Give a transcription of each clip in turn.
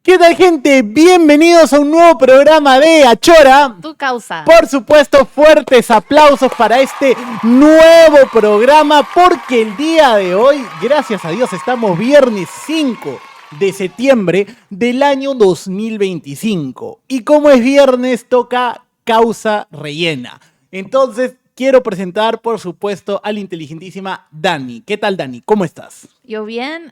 ¿Qué tal, gente? Bienvenidos a un nuevo programa de Achora. Tu causa. Por supuesto, fuertes aplausos para este nuevo programa, porque el día de hoy, gracias a Dios, estamos viernes 5 de septiembre del año 2025. Y como es viernes, toca causa rellena. Entonces, quiero presentar, por supuesto, a la inteligentísima Dani. ¿Qué tal, Dani? ¿Cómo estás? Yo bien,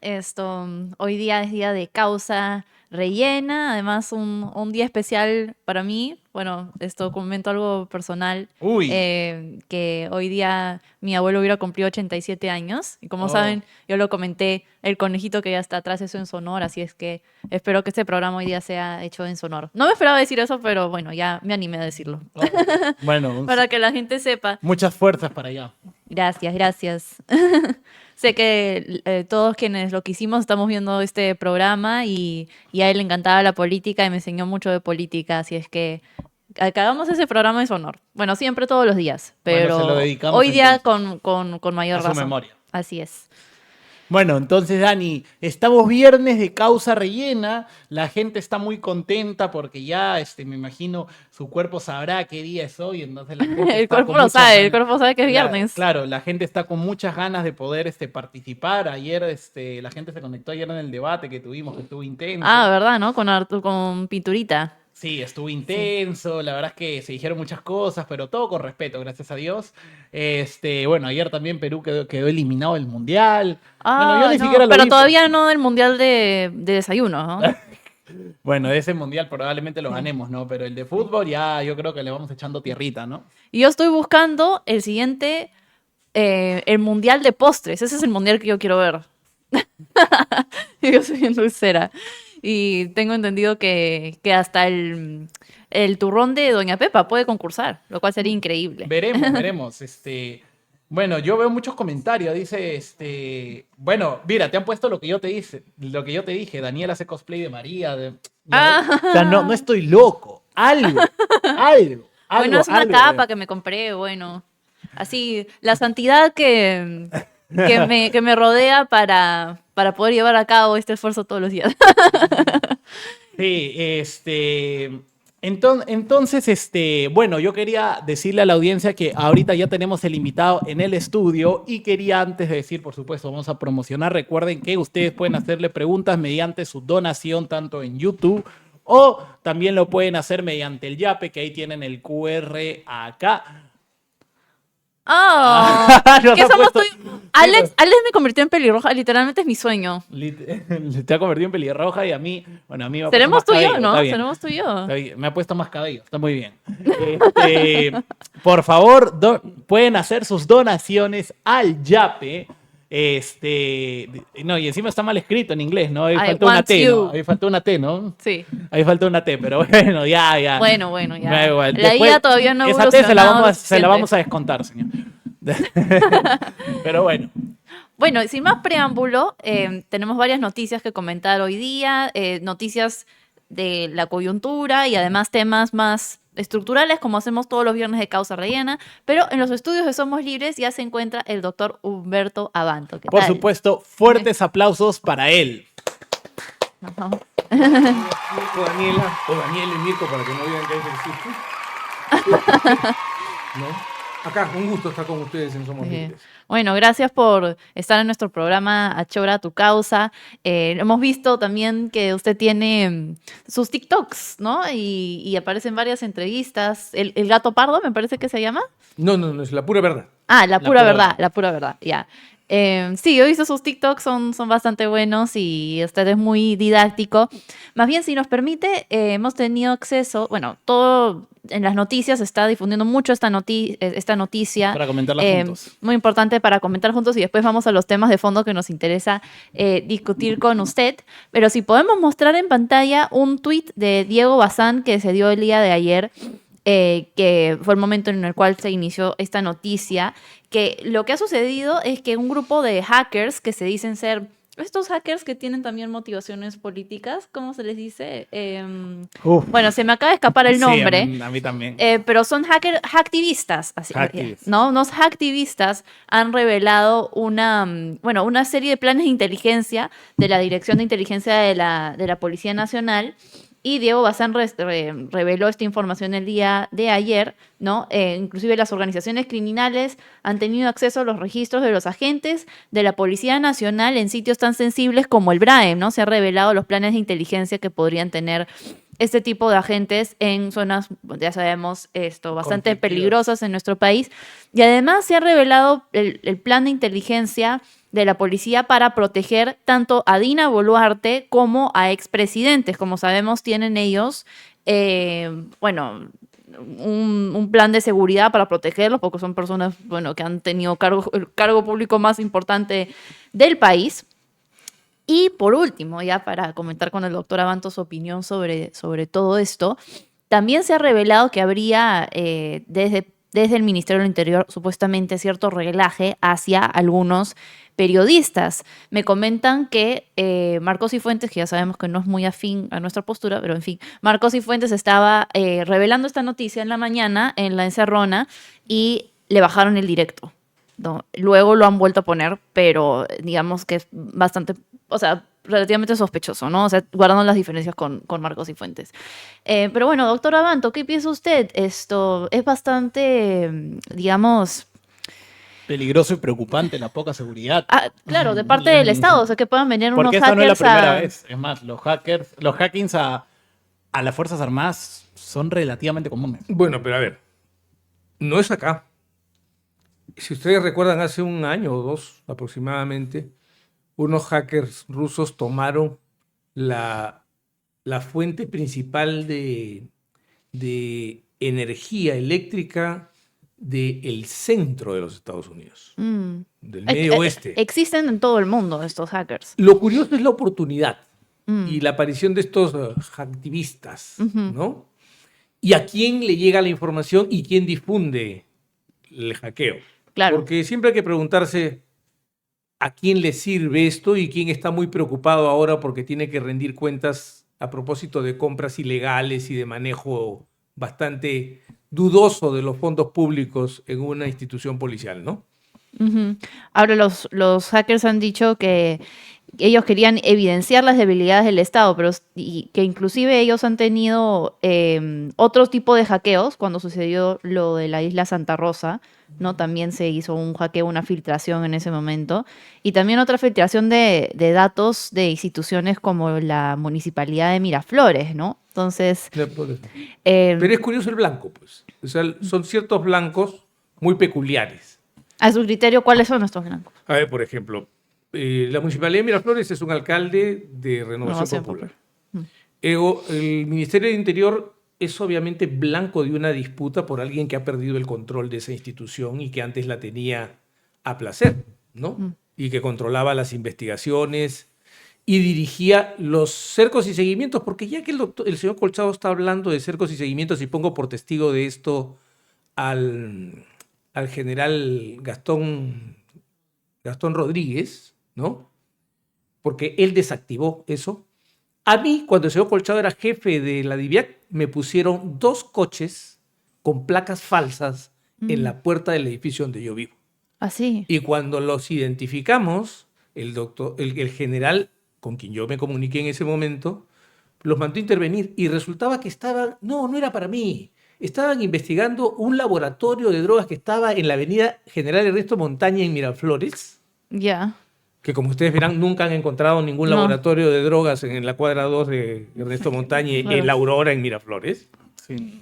hoy día es día de causa rellena, además un día especial para mí. Bueno, comento algo personal, Uy. que hoy día mi abuelo hubiera cumplido 87 años y como Oh. saben, yo lo comenté, el conejito que ya está atrás, eso en su honor, así es que espero que este programa hoy día sea hecho en su honor. No me esperaba decir eso, pero bueno, ya me animé a decirlo. Oh. Bueno, Para que la gente sepa. muchas fuerzas para allá. Gracias, gracias. Sé que todos quienes lo quisimos estamos viendo este programa y a él le encantaba la política y me enseñó mucho de política, así es que hagamos ese programa en su honor. Bueno, siempre todos los días, pero Bueno, se lo dedicamos hoy día entonces con mayor a su razón. memoria. Así es. Bueno, entonces, Dani, estamos viernes de causa rellena. La gente está muy contenta porque ya, me imagino, su cuerpo sabrá qué día es hoy. Entonces la gente El está cuerpo con lo muchas sabe, el ganas. cuerpo sabe que es viernes. Claro, la gente está con muchas ganas de poder participar. Ayer, la gente se conectó ayer en el debate que tuvimos, que estuvo intenso. Ah, ¿verdad, no? Con pinturita. Sí, estuvo intenso, la verdad es que se dijeron muchas cosas, pero todo con respeto, gracias a Dios. Bueno, ayer también Perú quedó eliminado del Mundial. Bueno, yo Ah, ni no, siquiera lo pero vi. todavía no del mundial de desayuno, ¿no? Bueno, de ese Mundial probablemente lo ganemos, ¿no? Pero el de fútbol ya yo creo que le vamos echando tierrita, ¿no? Y yo estoy buscando el siguiente, el mundial de postres. Ese es el mundial que yo quiero ver. Yo soy bien dulcera. Y tengo entendido que hasta el turrón de Doña Pepa puede concursar, lo cual sería increíble. Veremos. Bueno, yo veo muchos comentarios. Dice, bueno, mira, te han puesto lo que yo te dije. Daniel hace cosplay de María. O sea, no estoy loco. Algo. Bueno, es una algo, capa que me compré, bueno. Así, la santidad que me rodea para poder llevar a cabo este esfuerzo todos los días. Sí, entonces, bueno, yo quería decirle a la audiencia que ahorita ya tenemos el invitado en el estudio y quería antes de decir, por supuesto, vamos a promocionar. Recuerden que ustedes pueden hacerle preguntas mediante su donación, tanto en YouTube o también lo pueden hacer mediante el Yape, que ahí tienen el QR acá. ¡Oh! Nos ¿Qué ha somos puesto- tú? Alex me convirtió en pelirroja, literalmente es mi sueño. Te ha convertido en pelirroja y a mí me ha puesto Seremos más tú y yo, cabello, ¿no? está bien. Seremos tú y yo. Está bien, me ha puesto más cabello, está muy bien. Por favor, pueden hacer sus donaciones al Yape. No, y encima está mal escrito en inglés, ¿no? Ahí I faltó una want T, you. ¿no? Ahí faltó una T, ¿no? Sí. Ahí faltó una T, pero bueno, ya. Bueno, Me ya. da igual. La Después, IA todavía no ha esa T se la evolucionado lo se la vamos suficiente. a descontar, señor. Pero bueno. Bueno, sin más preámbulo, tenemos varias noticias que comentar hoy día, noticias de la coyuntura y además temas más estructurales, como hacemos todos los viernes de Causa Rellena, pero en los estudios de Somos Libres ya se encuentra el doctor Humberto Abanto. ¿Qué Por tal? supuesto, fuertes aplausos para él. Ajá. Mirko, Daniela, o Daniel y Mirko, para que no digan que es el chiste. ¿No? Acá, un gusto estar con ustedes en Somos Libres. Bueno, gracias por estar en nuestro programa Achora tu causa. Hemos visto también que usted tiene sus TikToks, ¿no? Y aparecen varias entrevistas. El gato pardo, me parece que se llama. No, es la pura verdad. Ah, la pura pura verdad, la pura verdad, ya. Sí, yo he visto sus TikToks, son bastante buenos y usted es muy didáctico. Más bien, si nos permite, hemos tenido acceso, bueno, todo en las noticias se está difundiendo mucho esta noticia. Para comentarla juntos. Muy importante para comentar juntos y después vamos a los temas de fondo que nos interesa discutir con usted. Pero si podemos mostrar en pantalla un tuit de Diego Bazán que se dio el día de ayer, que fue el momento en el cual se inició esta noticia, que lo que ha sucedido es que un grupo de hackers que se dicen ser estos hackers que tienen también motivaciones políticas, ¿cómo se les dice? Uf. Bueno, se me acaba de escapar el Sí, nombre. a mí también. Pero son hacktivistas, así, Hacktivistas. ¿no? Los hacktivistas han revelado una serie de planes de inteligencia de la Dirección de Inteligencia de la Policía Nacional. Y Diego Bazán reveló esta información el día de ayer, ¿no? Inclusive las organizaciones criminales han tenido acceso a los registros de los agentes de la Policía Nacional en sitios tan sensibles como el BRAEM, ¿no? Se han revelado los planes de inteligencia que podrían tener este tipo de agentes en zonas, ya sabemos, bastante peligrosas en nuestro país. Y además se ha revelado el plan de inteligencia de la policía para proteger tanto a Dina Boluarte como a expresidentes. Como sabemos, tienen ellos, un plan de seguridad para protegerlos, porque son personas, que han tenido el cargo público más importante del país. Y por último, ya para comentar con el doctor Abanto su opinión sobre todo esto, también se ha revelado que habría desde el Ministerio del Interior supuestamente cierto reglaje hacia algunos periodistas. Me comentan que Marcos Cifuentes, que ya sabemos que no es muy afín a nuestra postura, pero en fin, Marcos Cifuentes estaba revelando esta noticia en la mañana en La Encerrona y le bajaron el directo, ¿no? Luego lo han vuelto a poner, pero digamos que es bastante, relativamente sospechoso, ¿no? O sea, guardando las diferencias con Marcos Cifuentes. Pero bueno, doctor Abanto, ¿qué piensa usted? Esto es bastante, digamos... Peligroso y preocupante la poca seguridad. Claro, de parte del Estado, o sea, que puedan venir unos Porque hackers esta no es la primera vez. Es más, los hackings a las Fuerzas Armadas son relativamente comunes. Bueno, pero a ver, no es acá. Si ustedes recuerdan, hace un año o dos aproximadamente, unos hackers rusos tomaron la fuente principal de energía eléctrica del centro de los Estados Unidos, del medio oeste. Existen en todo el mundo estos hackers. Lo curioso es la oportunidad y la aparición de estos hacktivistas, ¿no? Y a quién le llega la información y quién difunde el hackeo. Claro. Porque siempre hay que preguntarse a quién le sirve esto y quién está muy preocupado ahora porque tiene que rendir cuentas a propósito de compras ilegales y de manejo bastante dudoso de los fondos públicos en una institución policial, ¿no? Ahora los hackers han dicho que ellos querían evidenciar las debilidades del Estado, pero y que inclusive ellos han tenido otro tipo de hackeos cuando sucedió lo de la isla Santa Rosa, ¿no? También se hizo un hackeo, una filtración en ese momento, y también otra filtración de datos de instituciones como la Municipalidad de Miraflores, ¿no? Entonces... pero es curioso el blanco, pues. O sea, son ciertos blancos muy peculiares. A su criterio, ¿cuáles son estos blancos? A ver, por ejemplo, la Municipalidad de Miraflores es un alcalde de Renovación Popular. El Ministerio del Interior es obviamente blanco de una disputa por alguien que ha perdido el control de esa institución y que antes la tenía a placer, ¿no? Y que controlaba las investigaciones y dirigía los cercos y seguimientos, porque ya que el señor Colchado está hablando de cercos y seguimientos, y pongo por testigo de esto al general Gastón Rodríguez, ¿no? Porque él desactivó eso. A mí, cuando el señor Colchado era jefe de la DIVIAC, me pusieron 2 coches con placas falsas en la puerta del edificio donde yo vivo. ¿Ah, sí? Y cuando los identificamos, el general con quien yo me comuniqué en ese momento, los mandó a intervenir y resultaba que no era para mí. Estaban investigando un laboratorio de drogas que estaba en la avenida General Ernesto Montaña en Miraflores. Ya. Que como ustedes verán, nunca han encontrado ningún laboratorio de drogas en la cuadra 2 de Ernesto Montaña y en La Aurora en Miraflores. Sí.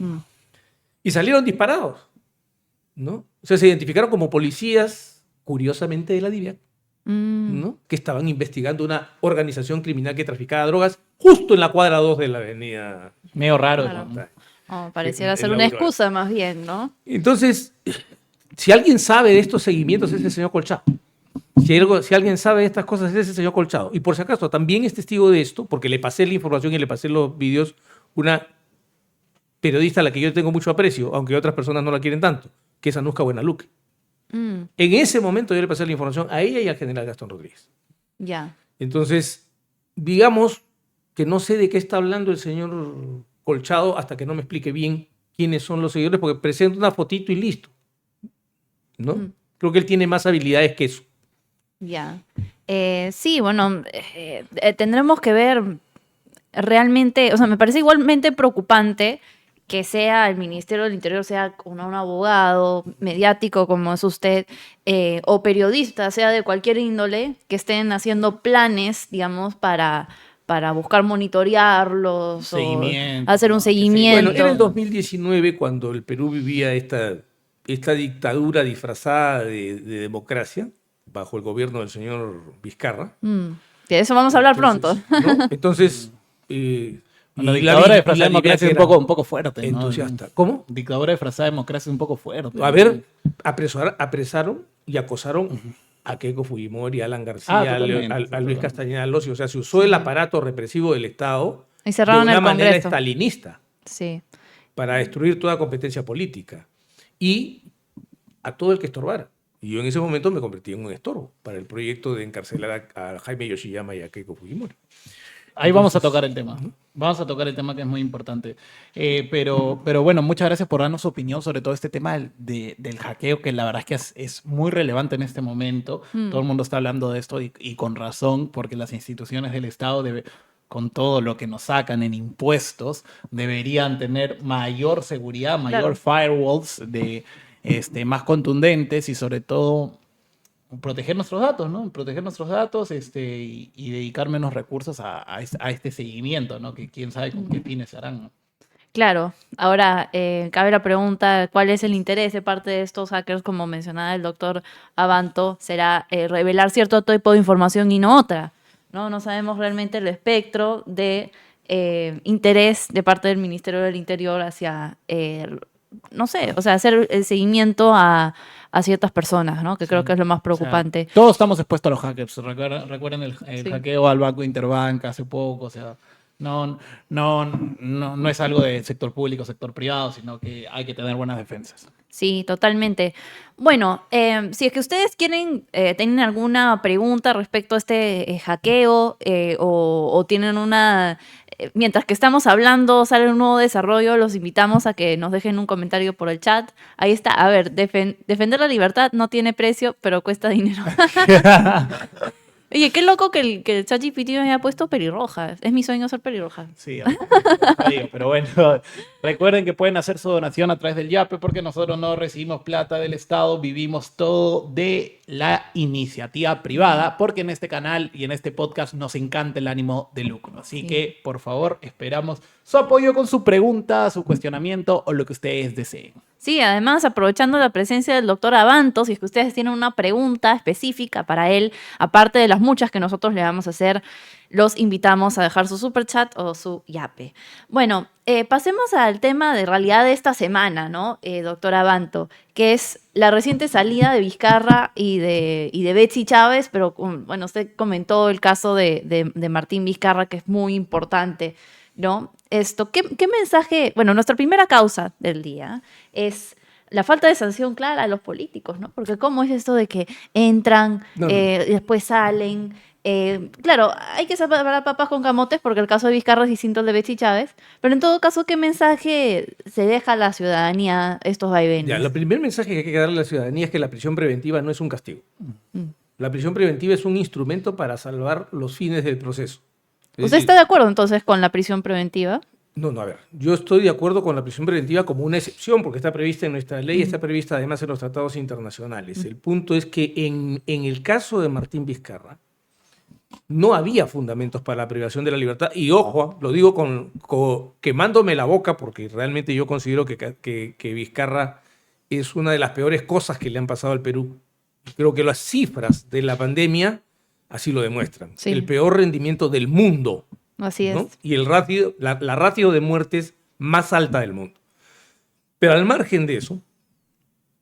Y salieron disparados, ¿no? O sea, se identificaron como policías, curiosamente de la DIVIAC, ¿no? Que estaban investigando una organización criminal que traficaba drogas justo en la cuadra 2 de la avenida. Medio raro. Claro. Pareciera ser una excusa más bien, ¿no? Entonces, si alguien sabe de estos seguimientos es el señor Colchado. Si alguien sabe de estas cosas es el señor Colchado. Y por si acaso, también es testigo de esto, porque le pasé la información y le pasé los videos, una periodista a la que yo tengo mucho aprecio, aunque otras personas no la quieren tanto, que es Anuska Buenaluque. En ese momento yo le pasé la información a ella y al general Gastón Rodríguez. Ya. Entonces, digamos que no sé de qué está hablando el señor Colchado hasta que no me explique bien quiénes son los seguidores, porque presenta una fotito y listo, ¿no? Creo que él tiene más habilidades que eso. Ya. Sí, bueno, tendremos que ver realmente, o sea, me parece igualmente preocupante que sea el Ministerio del Interior, sea un abogado mediático como es usted, o periodista, sea de cualquier índole, que estén haciendo planes, digamos, para buscar monitorearlos Seguimiento, o hacer un ¿no? Que seguimiento. Bueno, era el 2019 cuando el Perú vivía esta dictadura disfrazada de democracia bajo el gobierno del señor Vizcarra. De eso vamos a hablar pronto. ¿No? Entonces, La y dictadura de y la democracia es era un poco fuerte, ¿no? entusiasta. ¿Cómo? Dictadura disfrazada de democracia es un poco fuerte. A ver, apresaron y acosaron a Keiko Fujimori, a Alan García, a Luis Castañeda Alossi. O sea, se usó el aparato represivo del Estado Y de cerraron una el manera Congreso. estalinista Sí. para destruir toda competencia política y a todo el que estorbara. Y yo en ese momento me convertí en un estorbo para el proyecto de encarcelar a Jaime Yoshiyama y a Keiko Fujimori. Ahí vamos a tocar el tema. Vamos a tocar el tema que es muy importante. Pero bueno, muchas gracias por darnos su opinión sobre todo este tema del hackeo, que la verdad es que es muy relevante en este momento. Todo el mundo está hablando de esto y con razón, porque las instituciones del Estado con todo lo que nos sacan en impuestos, deberían tener mayor seguridad, mayor firewalls más contundentes y sobre todo proteger nuestros datos, ¿no? Proteger nuestros datos y dedicar menos recursos a este seguimiento, ¿no? Que quién sabe con qué fines se harán, ¿no? Claro, ahora cabe la pregunta, ¿cuál es el interés de parte de estos hackers? Como mencionaba el doctor Abanto, será revelar cierto tipo de información y no otra, ¿no? No sabemos realmente el espectro de interés de parte del Ministerio del Interior hacia, no sé, o sea, hacer el seguimiento a ciertas personas, ¿no? Que creo que es lo más preocupante. O sea, todos estamos expuestos a los hackers. Recuerden el Sí. hackeo al Banco Interbanca hace poco. O sea, no es algo de sector público, sector privado, sino que hay que tener buenas defensas. Sí, totalmente. Bueno, si es que ustedes tienen alguna pregunta respecto a este hackeo o tienen una... mientras que estamos hablando, sale un nuevo desarrollo, los invitamos a que nos dejen un comentario por el chat. Ahí está. A ver, defender la libertad no tiene precio, pero cuesta dinero. Oye, qué loco que el ChatGPT me haya puesto pelirroja. Es mi sueño ser pelirroja. Sí, pero bueno, recuerden que pueden hacer su donación a través del Yape porque nosotros no recibimos plata del Estado, vivimos todo de la iniciativa privada, porque en este canal y en este podcast nos encanta el ánimo de lucro. Así que, por favor, esperamos su apoyo con su pregunta, su cuestionamiento o lo que ustedes deseen. Sí, además, aprovechando la presencia del doctor Abanto, si es que ustedes tienen una pregunta específica para él, aparte de las muchas que nosotros le vamos a hacer, los invitamos a dejar su superchat o su yape. Bueno, pasemos al tema de realidad de esta semana, ¿no, doctor Abanto? Que es la reciente salida de Vizcarra y de Betsy Chávez, pero bueno, usted comentó el caso de Martín Vizcarra, que es muy importante, ¿no? ¿Qué mensaje? Bueno, nuestra primera causa del día es la falta de sanción clara a los políticos, ¿no? Porque ¿cómo es esto de que entran, y después salen? Claro, hay que separar papas con camotes porque el caso de Vizcarra es distinto al de Betsy Chávez, pero en todo caso, ¿qué mensaje se deja a la ciudadanía estos vaivenes? Ya, el primer mensaje que hay que darle a la ciudadanía es que la prisión preventiva no es un castigo. La prisión preventiva es un instrumento para salvar los fines del proceso. ¿Usted está de acuerdo entonces con la prisión preventiva? No, a ver, yo estoy de acuerdo con la prisión preventiva como una excepción, porque está prevista en nuestra ley, está prevista además en los tratados internacionales. El punto es que en el caso de Martín Vizcarra, no había fundamentos para la privación de la libertad. Y ojo, lo digo quemándome la boca, porque realmente yo considero que Vizcarra es una de las peores cosas que le han pasado al Perú. Creo que las cifras de la pandemia así lo demuestran. Sí. El peor rendimiento del mundo. Así es. ¿No? Y la ratio de muertes más alta del mundo. Pero al margen de eso,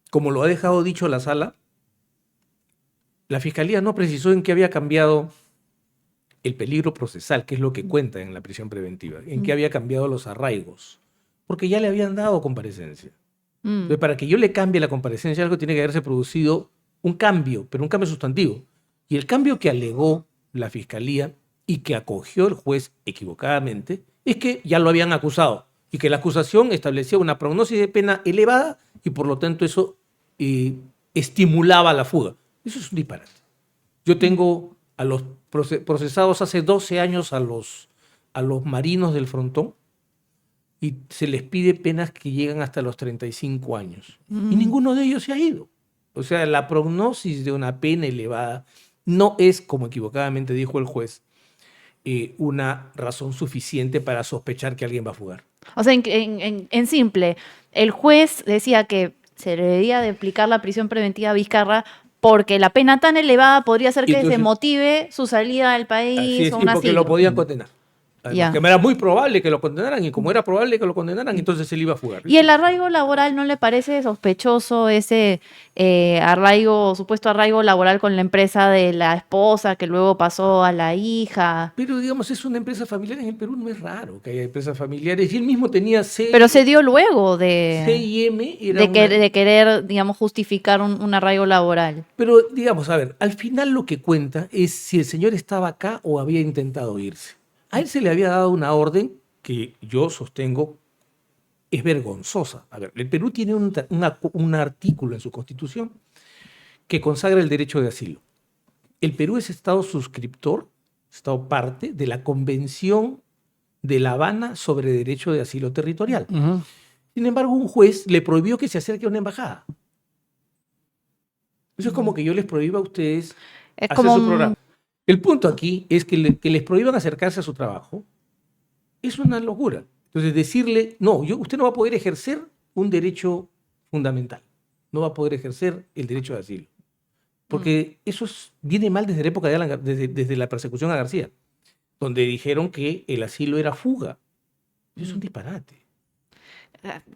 como lo ha dejado dicho la sala, la Fiscalía no precisó en qué había cambiado el peligro procesal, que es lo que cuenta en la prisión preventiva, en qué había cambiado los arraigos, porque ya le habían dado comparecencia. Entonces, para que yo le cambie la comparecencia, algo tiene que haberse producido un cambio, pero un cambio sustantivo. Y el cambio que alegó la fiscalía y que acogió el juez equivocadamente es que ya lo habían acusado y que la acusación establecía una prognosis de pena elevada y por lo tanto eso estimulaba la fuga. Eso es un disparate. Yo tengo a los procesados hace 12 años a los marinos del frontón y se les pide penas que llegan hasta los 35 años. Y ninguno de ellos se ha ido. O sea, la prognosis de una pena elevada no es, como equivocadamente dijo el juez, una razón suficiente para sospechar que alguien va a fugar. O sea, en simple, el juez decía que se le debía de aplicar la prisión preventiva a Vizcarra porque la pena tan elevada podría hacer que entonces, se motive su salida del país. Así es, o y porque lo podían condenar. Ya. Que era muy probable que lo condenaran y como era probable que lo condenaran, entonces él iba a fugar. ¿Y el arraigo laboral no le parece sospechoso ese supuesto arraigo laboral con la empresa de la esposa que luego pasó a la hija? Pero digamos, es una empresa familiar. En el Perú no es raro que haya empresas familiares. Y él mismo tenía Pero se dio luego de C&M de querer, digamos, justificar un arraigo laboral. Pero digamos, a ver, al final lo que cuenta es si el señor estaba acá o había intentado irse. A él se le había dado una orden que yo sostengo es vergonzosa. A ver, el Perú tiene un artículo en su Constitución que consagra el derecho de asilo. El Perú es Estado suscriptor, Estado parte de la Convención de La Habana sobre Derecho de Asilo Territorial. Uh-huh. Sin embargo, un juez le prohibió que se acerque a una embajada. Eso es como que yo les prohíba a ustedes hacer su programa. El punto aquí es que les prohíban acercarse a su trabajo es una locura. Entonces, decirle, no, usted no va a poder ejercer un derecho fundamental. No va a poder ejercer el derecho de asilo. Porque eso viene mal desde la época desde la persecución a García, donde dijeron que el asilo era fuga. Eso es un disparate.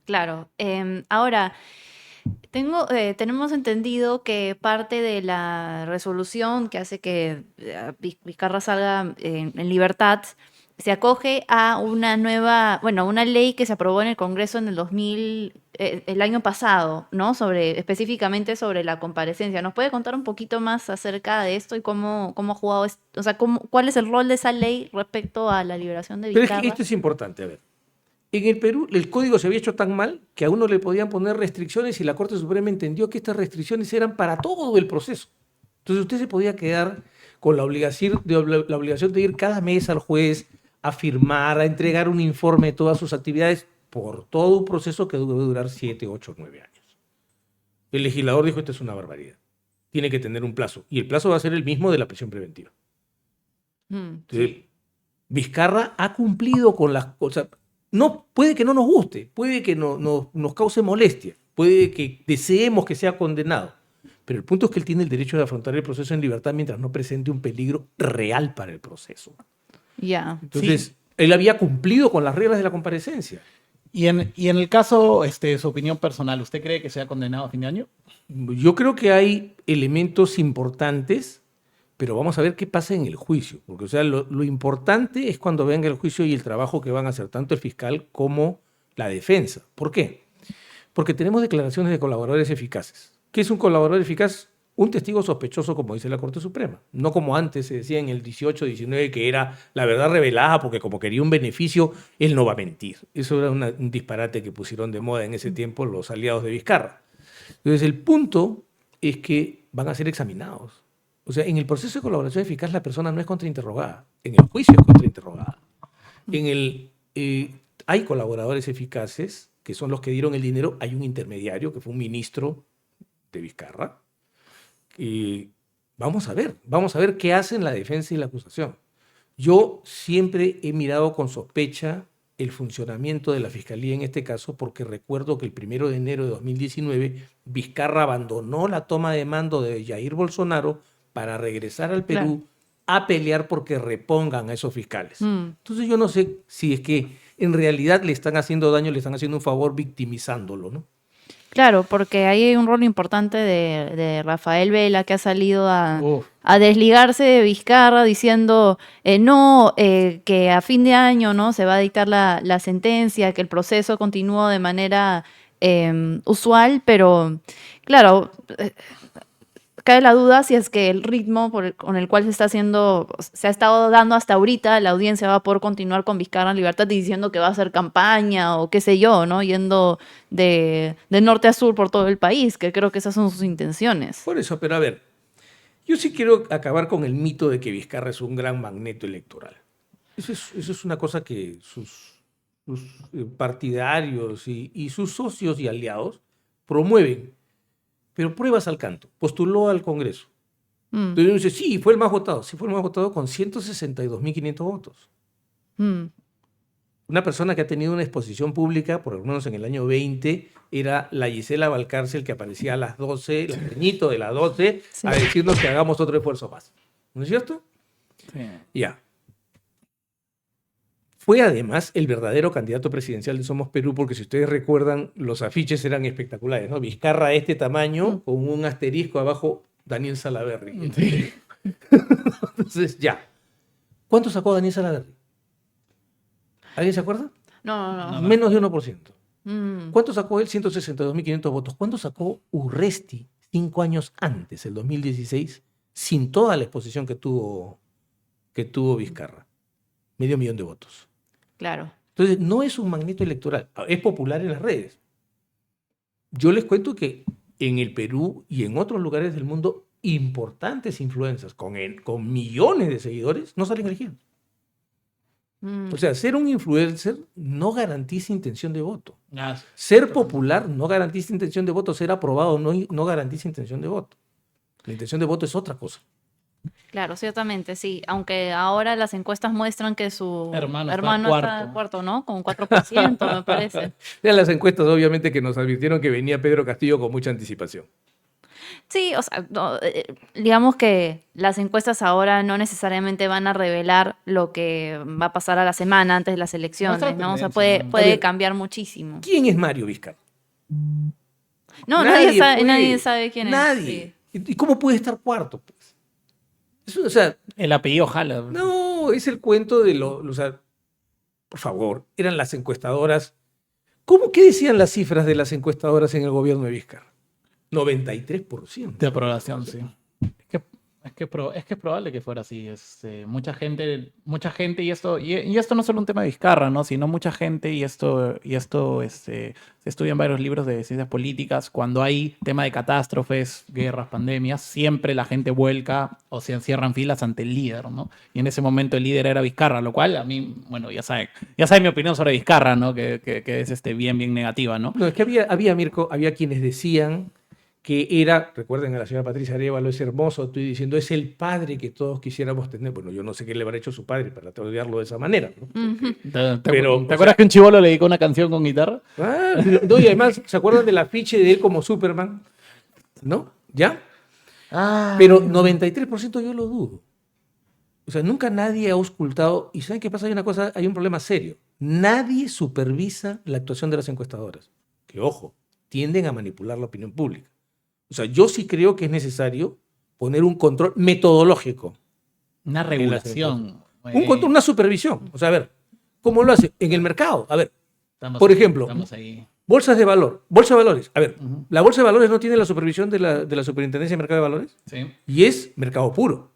Claro. Ahora, tenemos entendido que parte de la resolución que hace que Vizcarra salga en libertad se acoge a una una ley que se aprobó en el Congreso en el año pasado, ¿no? Específicamente sobre la comparecencia. ¿Nos puede contar un poquito más acerca de esto y cómo ha jugado o sea, cuál es el rol de esa ley respecto a la liberación de Vizcarra? Pero es que esto es importante, a ver. En el Perú el código se había hecho tan mal que a uno le podían poner restricciones y la Corte Suprema entendió que estas restricciones eran para todo el proceso. Entonces usted se podía quedar con la obligación de ir cada mes al juez a firmar, a entregar un informe de todas sus actividades por todo un proceso que debe durar 7, 8, 9 años. El legislador dijo, esto es una barbaridad. Tiene que tener un plazo. Y el plazo va a ser el mismo de la prisión preventiva. Entonces, sí. Vizcarra ha cumplido con las cosas. No, puede que no nos guste, puede que nos cause molestia, puede que deseemos que sea condenado. Pero el punto es que él tiene el derecho de afrontar el proceso en libertad mientras no presente un peligro real para el proceso. Ya. Entonces, sí. Él había cumplido con las reglas de la comparecencia. Y en el caso, su opinión personal, ¿usted cree que sea condenado a fin de año? Yo creo que hay elementos importantes, pero vamos a ver qué pasa en el juicio. Porque, o sea, lo importante es cuando venga el juicio y el trabajo que van a hacer tanto el fiscal como la defensa. ¿Por qué? Porque tenemos declaraciones de colaboradores eficaces. ¿Qué es un colaborador eficaz? Un testigo sospechoso, como dice la Corte Suprema. No como antes se decía en el 18, 19, que era la verdad revelada porque como quería un beneficio, él no va a mentir. Eso era un disparate que pusieron de moda en ese tiempo los aliados de Vizcarra. Entonces, el punto es que van a ser examinados. O sea, en el proceso de colaboración eficaz la persona no es contrainterrogada. En el juicio es contrainterrogada. Hay colaboradores eficaces, que son los que dieron el dinero. Hay un intermediario, que fue un ministro de Vizcarra. Vamos a ver qué hacen la defensa y la acusación. Yo siempre he mirado con sospecha el funcionamiento de la Fiscalía en este caso, porque recuerdo que el 1 de enero de 2019 Vizcarra abandonó la toma de mando de Jair Bolsonaro para regresar al Perú, claro, a pelear porque repongan a esos fiscales. Entonces yo no sé si es que en realidad le están haciendo daño, le están haciendo un favor victimizándolo, ¿no? Claro, porque ahí hay un rol importante de Rafael Vela, que ha salido a desligarse de Vizcarra diciendo que a fin de año, ¿no?, se va a dictar la sentencia, que el proceso continuó de manera usual, pero claro, cae la duda si es que el ritmo con el cual se ha estado dando hasta ahorita, la audiencia va a poder continuar con Vizcarra en libertad diciendo que va a hacer campaña o qué sé yo, ¿no? Yendo de norte a sur por todo el país, que creo que esas son sus intenciones. Por eso, pero a ver, yo sí quiero acabar con el mito de que Vizcarra es un gran magneto electoral. Eso es una cosa que sus partidarios y sus socios y aliados promueven. Pero pruebas al canto. Postuló al Congreso. Entonces uno dice, sí, fue el más votado. Sí, fue el más votado con 162.500 votos. Una persona que ha tenido una exposición pública, por lo menos en el año 20, era la Gisela Valcárcel, que aparecía a las 12, el pequeñito de las 12, sí, a decirnos que hagamos otro esfuerzo más. ¿No es cierto? Sí. Ya. Fue además el verdadero candidato presidencial de Somos Perú, porque si ustedes recuerdan, los afiches eran espectaculares, ¿no? Vizcarra a este tamaño, con un asterisco abajo, Daniel Salaverry. Sí. Entonces, ya. ¿Cuánto sacó Daniel Salaverry? ¿Alguien se acuerda? No. Menos de 1%. ¿Cuánto sacó él? 162.500 votos. ¿Cuánto sacó Urresti 5 años antes, el 2016, sin toda la exposición que tuvo Vizcarra? 500.000 de votos. Claro. Entonces, no es un magneto electoral. Es popular en las redes. Yo les cuento que en el Perú y en otros lugares del mundo, importantes influencers con millones de seguidores no salen elegidos. O sea, ser un influencer no garantiza intención de voto. Ser popular no garantiza intención de voto. Ser aprobado no garantiza intención de voto. La intención de voto es otra cosa. Claro, ciertamente, sí. Aunque ahora las encuestas muestran que su hermano está cuarto, ¿no? Con un 4%, me parece. Ya las encuestas, obviamente, que nos advirtieron que venía Pedro Castillo con mucha anticipación. Sí, o sea, digamos que las encuestas ahora no necesariamente van a revelar lo que va a pasar a la semana antes de las elecciones, ¿no? O sea, puede cambiar muchísimo. ¿Quién es Mario Vizcarra? No, nadie sabe quién es. Nadie. Sí. ¿Y cómo puede estar cuarto? Pues? Eso, o sea, el apellido jala. No, es el cuento de o sea, por favor, eran las encuestadoras. ¿Qué decían las cifras de las encuestadoras en el gobierno de Vizcarra? 93%. De aprobación, sí. Es que es probable que fuera así. Mucha gente, y esto no es solo un tema de Vizcarra, ¿no? Sino mucha gente, y esto se estudia en varios libros de ciencias políticas, cuando hay tema de catástrofes, guerras, pandemias, siempre la gente vuelca o se encierran filas ante el líder, ¿no? Y en ese momento el líder era Vizcarra, lo cual a mí, bueno, ya saben mi opinión sobre Vizcarra, ¿no? Que es bien negativa, ¿no? No, es que había Mirko, había quienes decían que era, recuerden a la señora Patricia Arévalo, es hermoso, estoy diciendo, es el padre que todos quisiéramos tener. Bueno, yo no sé qué le habrá hecho su padre para odiarlo de esa manera, ¿no? ¿Te acuerdas que un chibolo le dedicó una canción con guitarra? No, y además, ¿se acuerdan del afiche de él como Superman? ¿No? ¿Ya? Pero 93% yo lo dudo. O sea, nunca nadie ha auscultado, y ¿saben qué pasa? Hay un problema serio. Nadie supervisa la actuación de las encuestadoras. Que, ojo, tienden a manipular la opinión pública. O sea, yo sí creo que es necesario poner un control metodológico. Una regulación. Una supervisión. O sea, a ver, ¿cómo lo hace? En el mercado. A ver, por ejemplo, bolsas de valor. Bolsa de valores. A ver, la bolsa de valores no tiene la supervisión de la Superintendencia de Mercado de Valores. Sí. Y es mercado puro.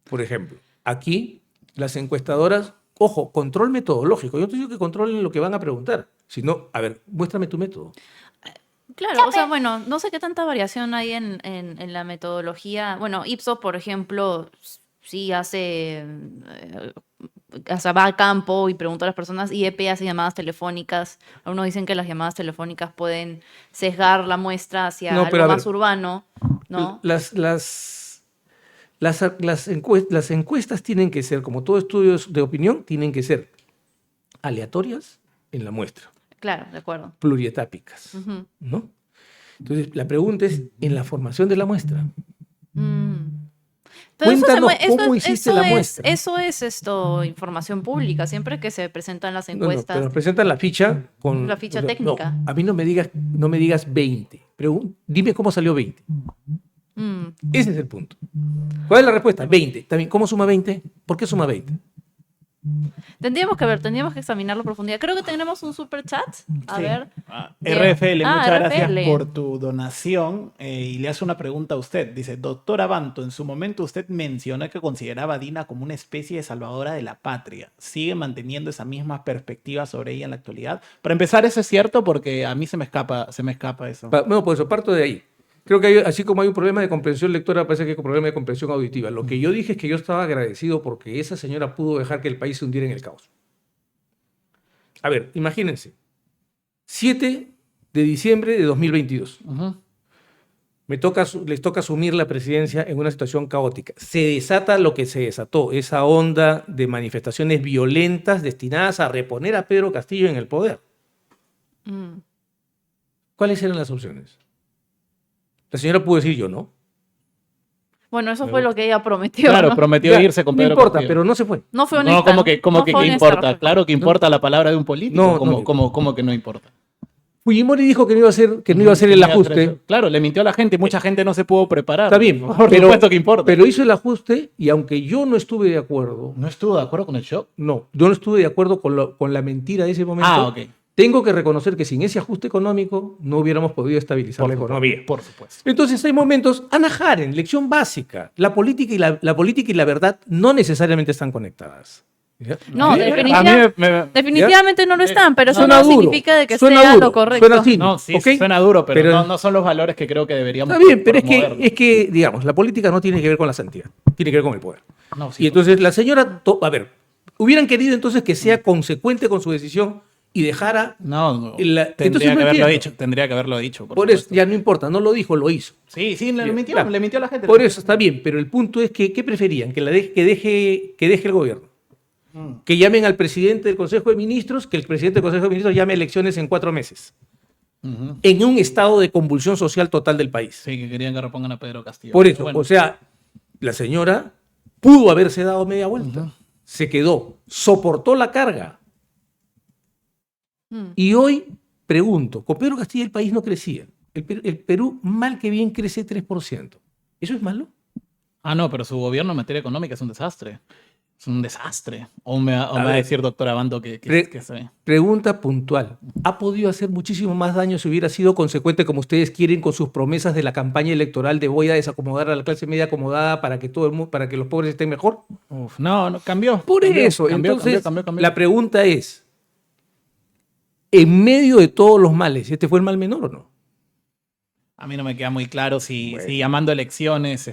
Por ejemplo, aquí las encuestadoras, ojo, control metodológico. Yo no te digo que controlen lo que van a preguntar, sino, a ver, muéstrame tu método. Claro, o sea, bueno, no sé qué tanta variación hay en la metodología. Bueno, Ipsos, por ejemplo, sí va al campo y pregunta a las personas. IEP hace llamadas telefónicas. Algunos dicen que las llamadas telefónicas pueden sesgar la muestra hacia algo más urbano, ¿no? Las encuestas tienen que ser, como todo estudio de opinión, tienen que ser aleatorias en la muestra. Claro, de acuerdo. Plurietápicas, ¿no? Entonces, la pregunta es, en la formación de la muestra. Pero cuéntanos cómo hiciste la muestra. Eso es información pública, siempre que se presentan las encuestas. Pero nos presentan la ficha con... La ficha técnica. No, a mí no me digas 20. Dime cómo salió 20. Ese es el punto. ¿Cuál es la respuesta? 20. También, ¿cómo suma 20? ¿Por qué suma 20? Tendríamos que examinarlo a profundidad. Creo que tenemos un super chat. A Sí. ver. RFL, muchas gracias RFL. por tu donación y le hace una pregunta a usted. Dice, doctor Abanto, en su momento usted mencionó que consideraba a Dina como una especie de salvadora de la patria. ¿Sigue manteniendo esa misma perspectiva sobre ella en la actualidad? Para empezar, eso es cierto porque a mí se me escapa eso. No, por eso parto de ahí. Creo que así como hay un problema de comprensión lectora, parece que hay un problema de comprensión auditiva. Lo que yo dije es que yo estaba agradecido porque esa señora pudo dejar que el país se hundiera en el caos. A ver, imagínense. 7 de diciembre de 2022. Ujú. Les toca asumir la presidencia en una situación caótica. Se desata lo que se desató, esa onda de manifestaciones violentas destinadas a reponer a Pedro Castillo en el poder. Mm. ¿Cuáles eran las opciones? La señora pudo decir yo no. Bueno, eso fue lo que ella prometió. Claro, ¿no? prometió Ya, irse con no Pedro importa, Castillo. pero no se fue. No fue No, honesta. como que No qué fue honesta importa. respecto. Claro que importa la palabra de un político. No, como que no importa. Fujimori dijo que no iba a hacer, que no iba a hacer el ajuste. Claro, le mintió a la gente y mucha gente no se pudo preparar. Está bien, Por supuesto que importa. pero hizo el ajuste y aunque yo no estuve de acuerdo, ¿No estuvo de acuerdo con el shock? no, yo no estuve de acuerdo con la mentira de ese momento. Ah, ok. Tengo que reconocer que sin ese ajuste económico no hubiéramos podido estabilizar la economía. Por supuesto. Entonces hay momentos, Ana Jaren, lección básica, la política y la verdad no necesariamente están conectadas. ¿Ya? No, A mí definitivamente no lo están, pero eso Suena no duro, significa de que suena sea duro, lo correcto. suena así. No, sí, ¿ok? suena duro, pero, Pero- no son los valores que creo que deberíamos Está bien, pero promover. es que, digamos, la política no tiene que ver con la santidad, tiene que ver con el poder. No, sí, Y entonces la señora, a ver, hubieran querido entonces que sea consecuente con su decisión y dejara... No, entonces tendría no que haberlo entiendo. dicho. Tendría que haberlo dicho. Por eso, supuesto. ya no importa, no lo dijo, lo hizo. Sí, le Bien, mintió, claro. le mintió a la gente. Por eso está bien, pero el punto es que, ¿qué preferían? Que deje el gobierno. Que llamen al presidente del Consejo de Ministros, que el presidente del Consejo de Ministros llame a elecciones en 4 meses. Ujú. En un estado de convulsión social total del país. Sí, que querían que repongan a Pedro Castillo. Por eso, Bueno, o sea, la señora pudo haberse dado media vuelta. Se quedó, soportó la carga. Mm. Y hoy pregunto, con Pedro Castillo el país no crecía. El Perú mal que bien crece 3%. ¿Eso es malo? no, pero su gobierno en materia económica es un desastre. Es un desastre. O me va a ver. decir, doctor Abando, que sí. Pregunta puntual. ¿Ha podido hacer muchísimo más daño si hubiera sido consecuente como ustedes quieren con sus promesas de la campaña electoral de voy a desacomodar a la clase media acomodada para que todo el mundo, para que los pobres estén mejor? Uf, no, cambió. Por Cambió, eso, cambió, entonces, cambió. la pregunta es, en medio de todos los males, ¿este fue el mal menor o no? A mí no me queda muy claro si llamando elecciones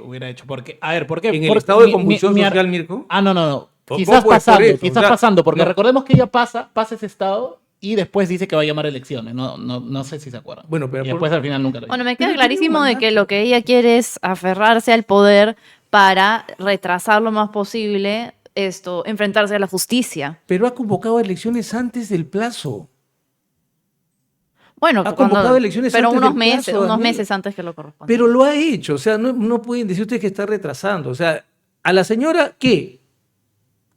hubiera hecho. Porque, a ver, ¿por qué? En el Por- estado de mi- convulsión mi- social, Mirko. No. Por Quizás poco es por pasando, eso, quizás o sea, pasando, porque no. recordemos que ella pasa ese estado y después dice que va a llamar a elecciones. No sé si se acuerdan. Bueno, pero y después al final nunca lo hizo. Bueno, me queda Pero clarísimo tiene un de que lo que ella quiere es aferrarse al poder para retrasar lo más posible enfrentarse a la justicia. Pero ha convocado elecciones antes del plazo. Bueno, Ha convocado elecciones pero antes unos del meses, plazo, unos Daniela. meses antes que lo corresponde. Pero lo ha hecho. O sea, no pueden decir ustedes que está retrasando. O sea, a la señora, ¿qué?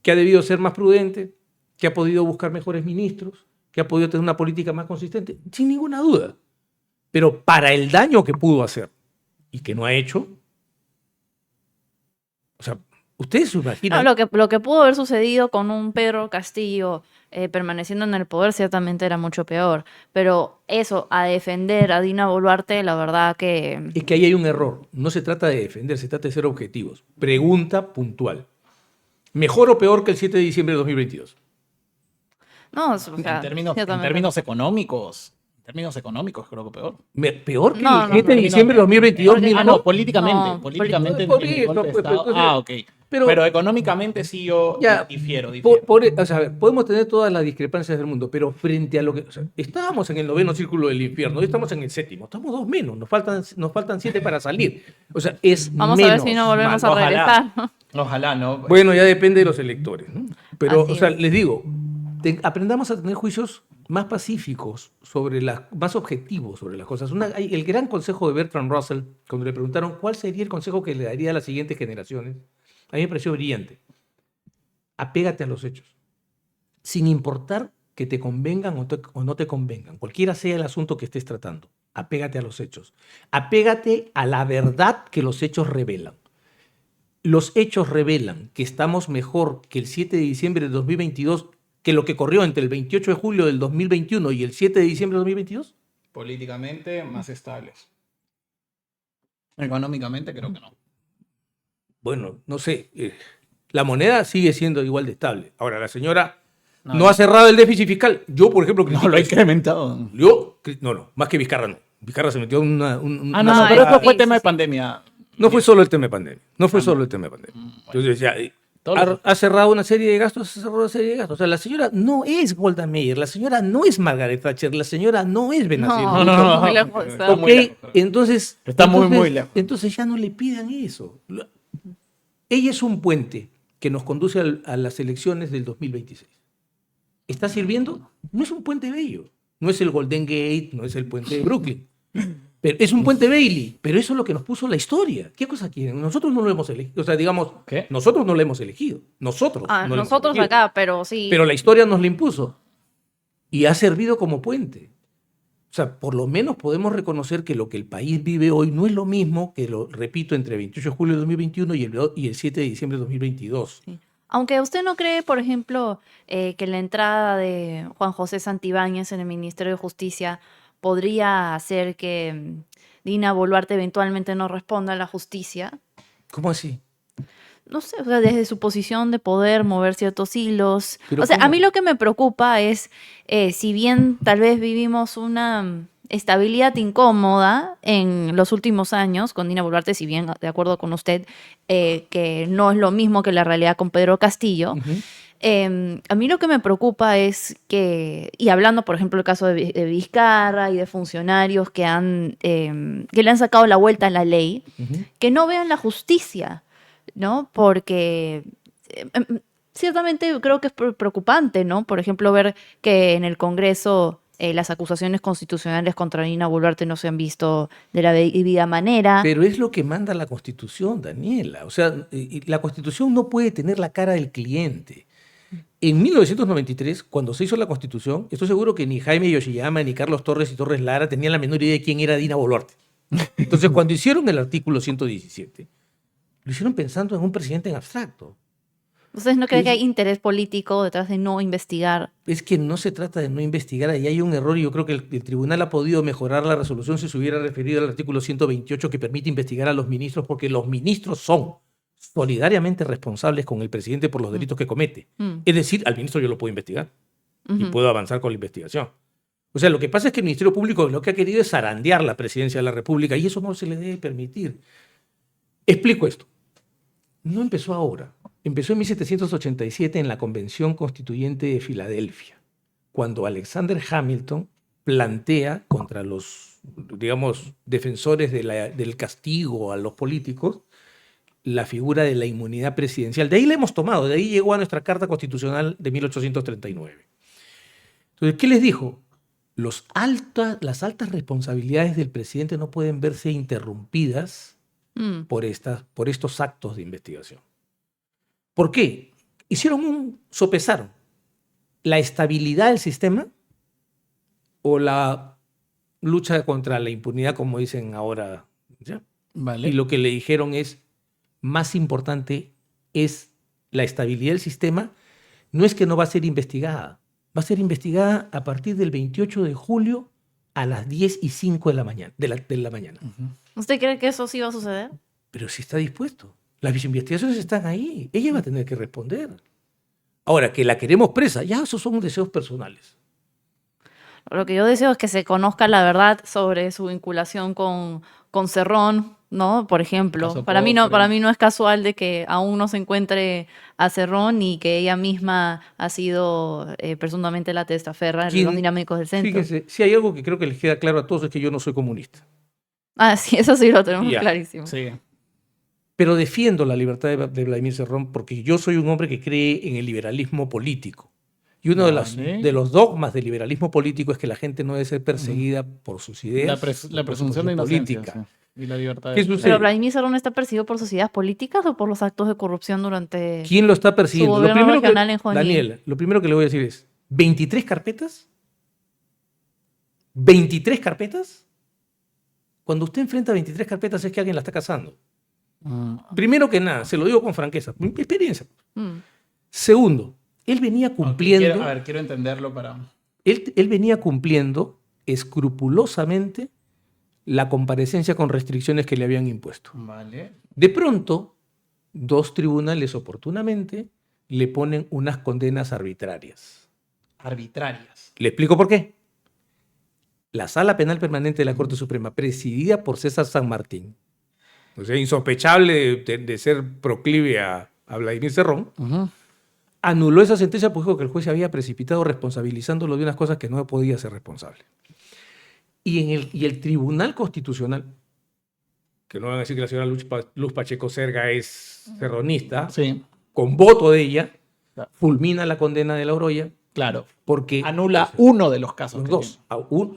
Que ha debido ser más prudente, que ha podido buscar mejores ministros, que ha podido tener una política más consistente, sin ninguna duda. Pero para el daño que pudo hacer y que no ha hecho, o sea, ustedes se imaginan... No, lo que pudo haber sucedido con un Pedro Castillo permaneciendo en el poder ciertamente era mucho peor. Pero eso, a defender a Dina Boluarte, la verdad que... Es que ahí hay un error. No se trata de defender, se trata de ser objetivos. Pregunta puntual. ¿Mejor o peor que el 7 de diciembre de 2022? No, o sea, En términos económicos. En términos económicos, creo que peor. ¿Peor que No, el no, 7 de no. diciembre de 2022? Porque- Mirko? No, políticamente. No, políticamente por en el eso, golpe de pues, Estado. entonces- Ok. pero- Pero económicamente sí yo Ya, difiero. O sea, a ver, podemos tener todas las discrepancias del mundo, pero frente a lo que... O sea, estábamos en el 9º círculo del infierno, hoy estamos en el 7º, estamos 2 menos, nos faltan 7 para salir. O sea, es Vamos menos. a ver si no volvemos mal. a regresar. Ojalá, ¿no? Bueno, ya depende de los electores, ¿no? Pero, Así o sea, es. les digo, aprendamos a tener juicios más pacíficos, más objetivos sobre las cosas. El gran consejo de Bertrand Russell, cuando le preguntaron cuál sería el consejo que le daría a las siguientes generaciones, a mí me pareció brillante. Apégate a los hechos, sin importar que te convengan o no te convengan, cualquiera sea el asunto que estés tratando. Apégate a los hechos. Apégate a la verdad que los hechos revelan. los hechos revelan que estamos mejor que el 7 de diciembre de 2022, que lo que corrió entre el 28 de julio del 2021 y el 7 de diciembre de 2022? Políticamente más estables. Económicamente creo que no. Bueno, no sé. La moneda sigue siendo igual de estable. Ahora, la señora No, no ha cerrado el déficit fiscal. Yo, por ejemplo, No, critico lo ha eso. incrementado. No, más que Vizcarra no. Vizcarra se metió en una No, No, pero eso sí, fue sí, tema de sí. pandemia. No fue solo el tema de pandemia. No fue solo el tema de pandemia. Entonces, ya, Todo ha cerrado una serie de gastos, ha cerrado una serie de gastos. O sea, la señora no es Golda Meir, la señora no es Margaret Thatcher, la señora no es Benazir. No. muy lejos, Está está. Ok, muy lejos. entonces... Está muy, entonces- muy lejos. Entonces ya no le pidan eso. Ella es un puente que nos conduce a las elecciones del 2026. ¿Está sirviendo? No es un puente bello. No es el Golden Gate, no es el puente de Brooklyn. Pero es un puente Bailey, pero eso es lo que nos puso la historia. ¿Qué cosa quieren? Nosotros no lo hemos elegido. O sea, digamos, ¿Qué? nosotros no lo hemos elegido. Nosotros. no lo hemos Nosotros elegido. acá, pero sí. Pero la historia nos la impuso. Y ha servido como puente. O sea, por lo menos podemos reconocer que lo que el país vive hoy no es lo mismo que, lo repito, entre 28 de julio de 2021 y el 7 de diciembre de 2022. Sí. Aunque usted no cree, por ejemplo, que la entrada de Juan José Santibáñez en el Ministerio de Justicia podría hacer que Dina Boluarte eventualmente no responda a la justicia. ¿Cómo así? No sé, o sea, desde su posición de poder mover ciertos hilos. Pero O sea, a ¿cómo? mí lo que me preocupa es, si bien tal vez vivimos una estabilidad incómoda en los últimos años con Dina Boluarte, si bien de acuerdo con usted, que no es lo mismo que la realidad con Pedro Castillo, Ujú. a mí lo que me preocupa es que, y hablando por ejemplo del caso de Vizcarra y de funcionarios que le han sacado la vuelta a la ley, Ujú. que no vean la justicia, ¿no? Porque ciertamente creo que es preocupante, ¿no? Por ejemplo, ver que en el Congreso las acusaciones constitucionales contra Dina Boluarte no se han visto de la debida manera. Pero es lo que manda la Constitución, Daniela. O sea, la Constitución no puede tener la cara del cliente. En 1993, cuando se hizo la Constitución, estoy seguro que ni Jaime Yoshiyama, ni Carlos Torres y Torres Lara tenían la menor idea de quién era Dina Boluarte. Entonces, cuando hicieron el artículo 117, lo hicieron pensando en un presidente en abstracto. ¿Ustedes no creen Sí, que hay sí. interés político detrás de no investigar? Es que no se trata de no investigar, ahí hay un error y yo creo que el tribunal ha podido mejorar la resolución si se hubiera referido al artículo 128 que permite investigar a los ministros porque los ministros son solidariamente responsables con el presidente por los delitos que comete. Mm. Es decir, al ministro yo lo puedo investigar y Ujú. puedo avanzar con la investigación. O sea, lo que pasa es que el Ministerio Público lo que ha querido es zarandear la presidencia de la República y eso no se le debe permitir. Explico esto. No empezó ahora. Empezó en 1787 en la Convención Constituyente de Filadelfia, cuando Alexander Hamilton plantea contra los, digamos, defensores del castigo a los políticos la figura de la inmunidad presidencial. De ahí la hemos tomado, de ahí llegó a nuestra Carta Constitucional de 1839. Entonces, ¿qué les dijo? Las altas responsabilidades del presidente no pueden verse interrumpidas Mm. por estos actos de investigación. ¿Por qué? Sopesaron la estabilidad del sistema o la lucha contra la impunidad, como dicen ahora. ¿Ya? Vale. Y lo que le dijeron es, más importante es la estabilidad del sistema, no es que no va a ser investigada, va a ser investigada a partir del 28 de julio a las 10:05 de la mañana. ¿Usted cree que eso sí va a suceder? Pero si está dispuesto. Las investigaciones están ahí. Ella va a tener que responder. Ahora, que la queremos presa, ya esos son deseos personales. Lo que yo deseo es que se conozca la verdad sobre su vinculación con Cerrón, ¿no? Por ejemplo, Caso para mí Cofre. no es casual de que aún no se encuentre a Cerrón y que ella misma ha sido presuntamente la testaferra de ¿Quién? los dinámicos del centro. Fíjense, si hay algo que creo que les queda claro a todos es que yo no soy comunista. Ah, sí, eso sí lo tenemos Ya. clarísimo. Sí. Pero defiendo la libertad de Vladimir Cerrón porque yo soy un hombre que cree en el liberalismo político. Y uno Vale. de los dogmas del liberalismo político es que la gente no debe ser perseguida por sus ideas. La por su presunción de posición inocencia. Sí. Y la libertad ¿Qué de... sucede? Pero Vladimir Cerrón está perseguido por sociedades políticas o por los actos de corrupción durante... ¿Quién lo está persiguiendo? Su gobierno regional en Junín. Daniel, lo primero que le voy a decir es, ¿23 carpetas? ¿23 carpetas? Cuando usted enfrenta 23 carpetas es que alguien la está cazando. Primero que nada, se lo digo con franqueza, mi experiencia. Mm. Segundo, él venía cumpliendo, Quiero entenderlo para... él venía cumpliendo escrupulosamente la comparecencia con restricciones que le habían impuesto. Vale. De pronto, dos tribunales oportunamente le ponen unas condenas arbitrarias. Arbitrarias. Le explico por qué. La Sala Penal Permanente de la Corte Suprema, presidida por César San Martín, o sea, insospechable de ser proclive a Vladimir Cerrón, anuló esa sentencia porque dijo que el juez se había precipitado responsabilizándolo de unas cosas que no podía ser responsable. Y el Tribunal Constitucional, que no van a decir que la señora Luz Pacheco Serga es cerronista, Sí, con voto de ella, Claro. fulmina la condena de la Oroya claro. porque... Anula uno de los casos. los que dos.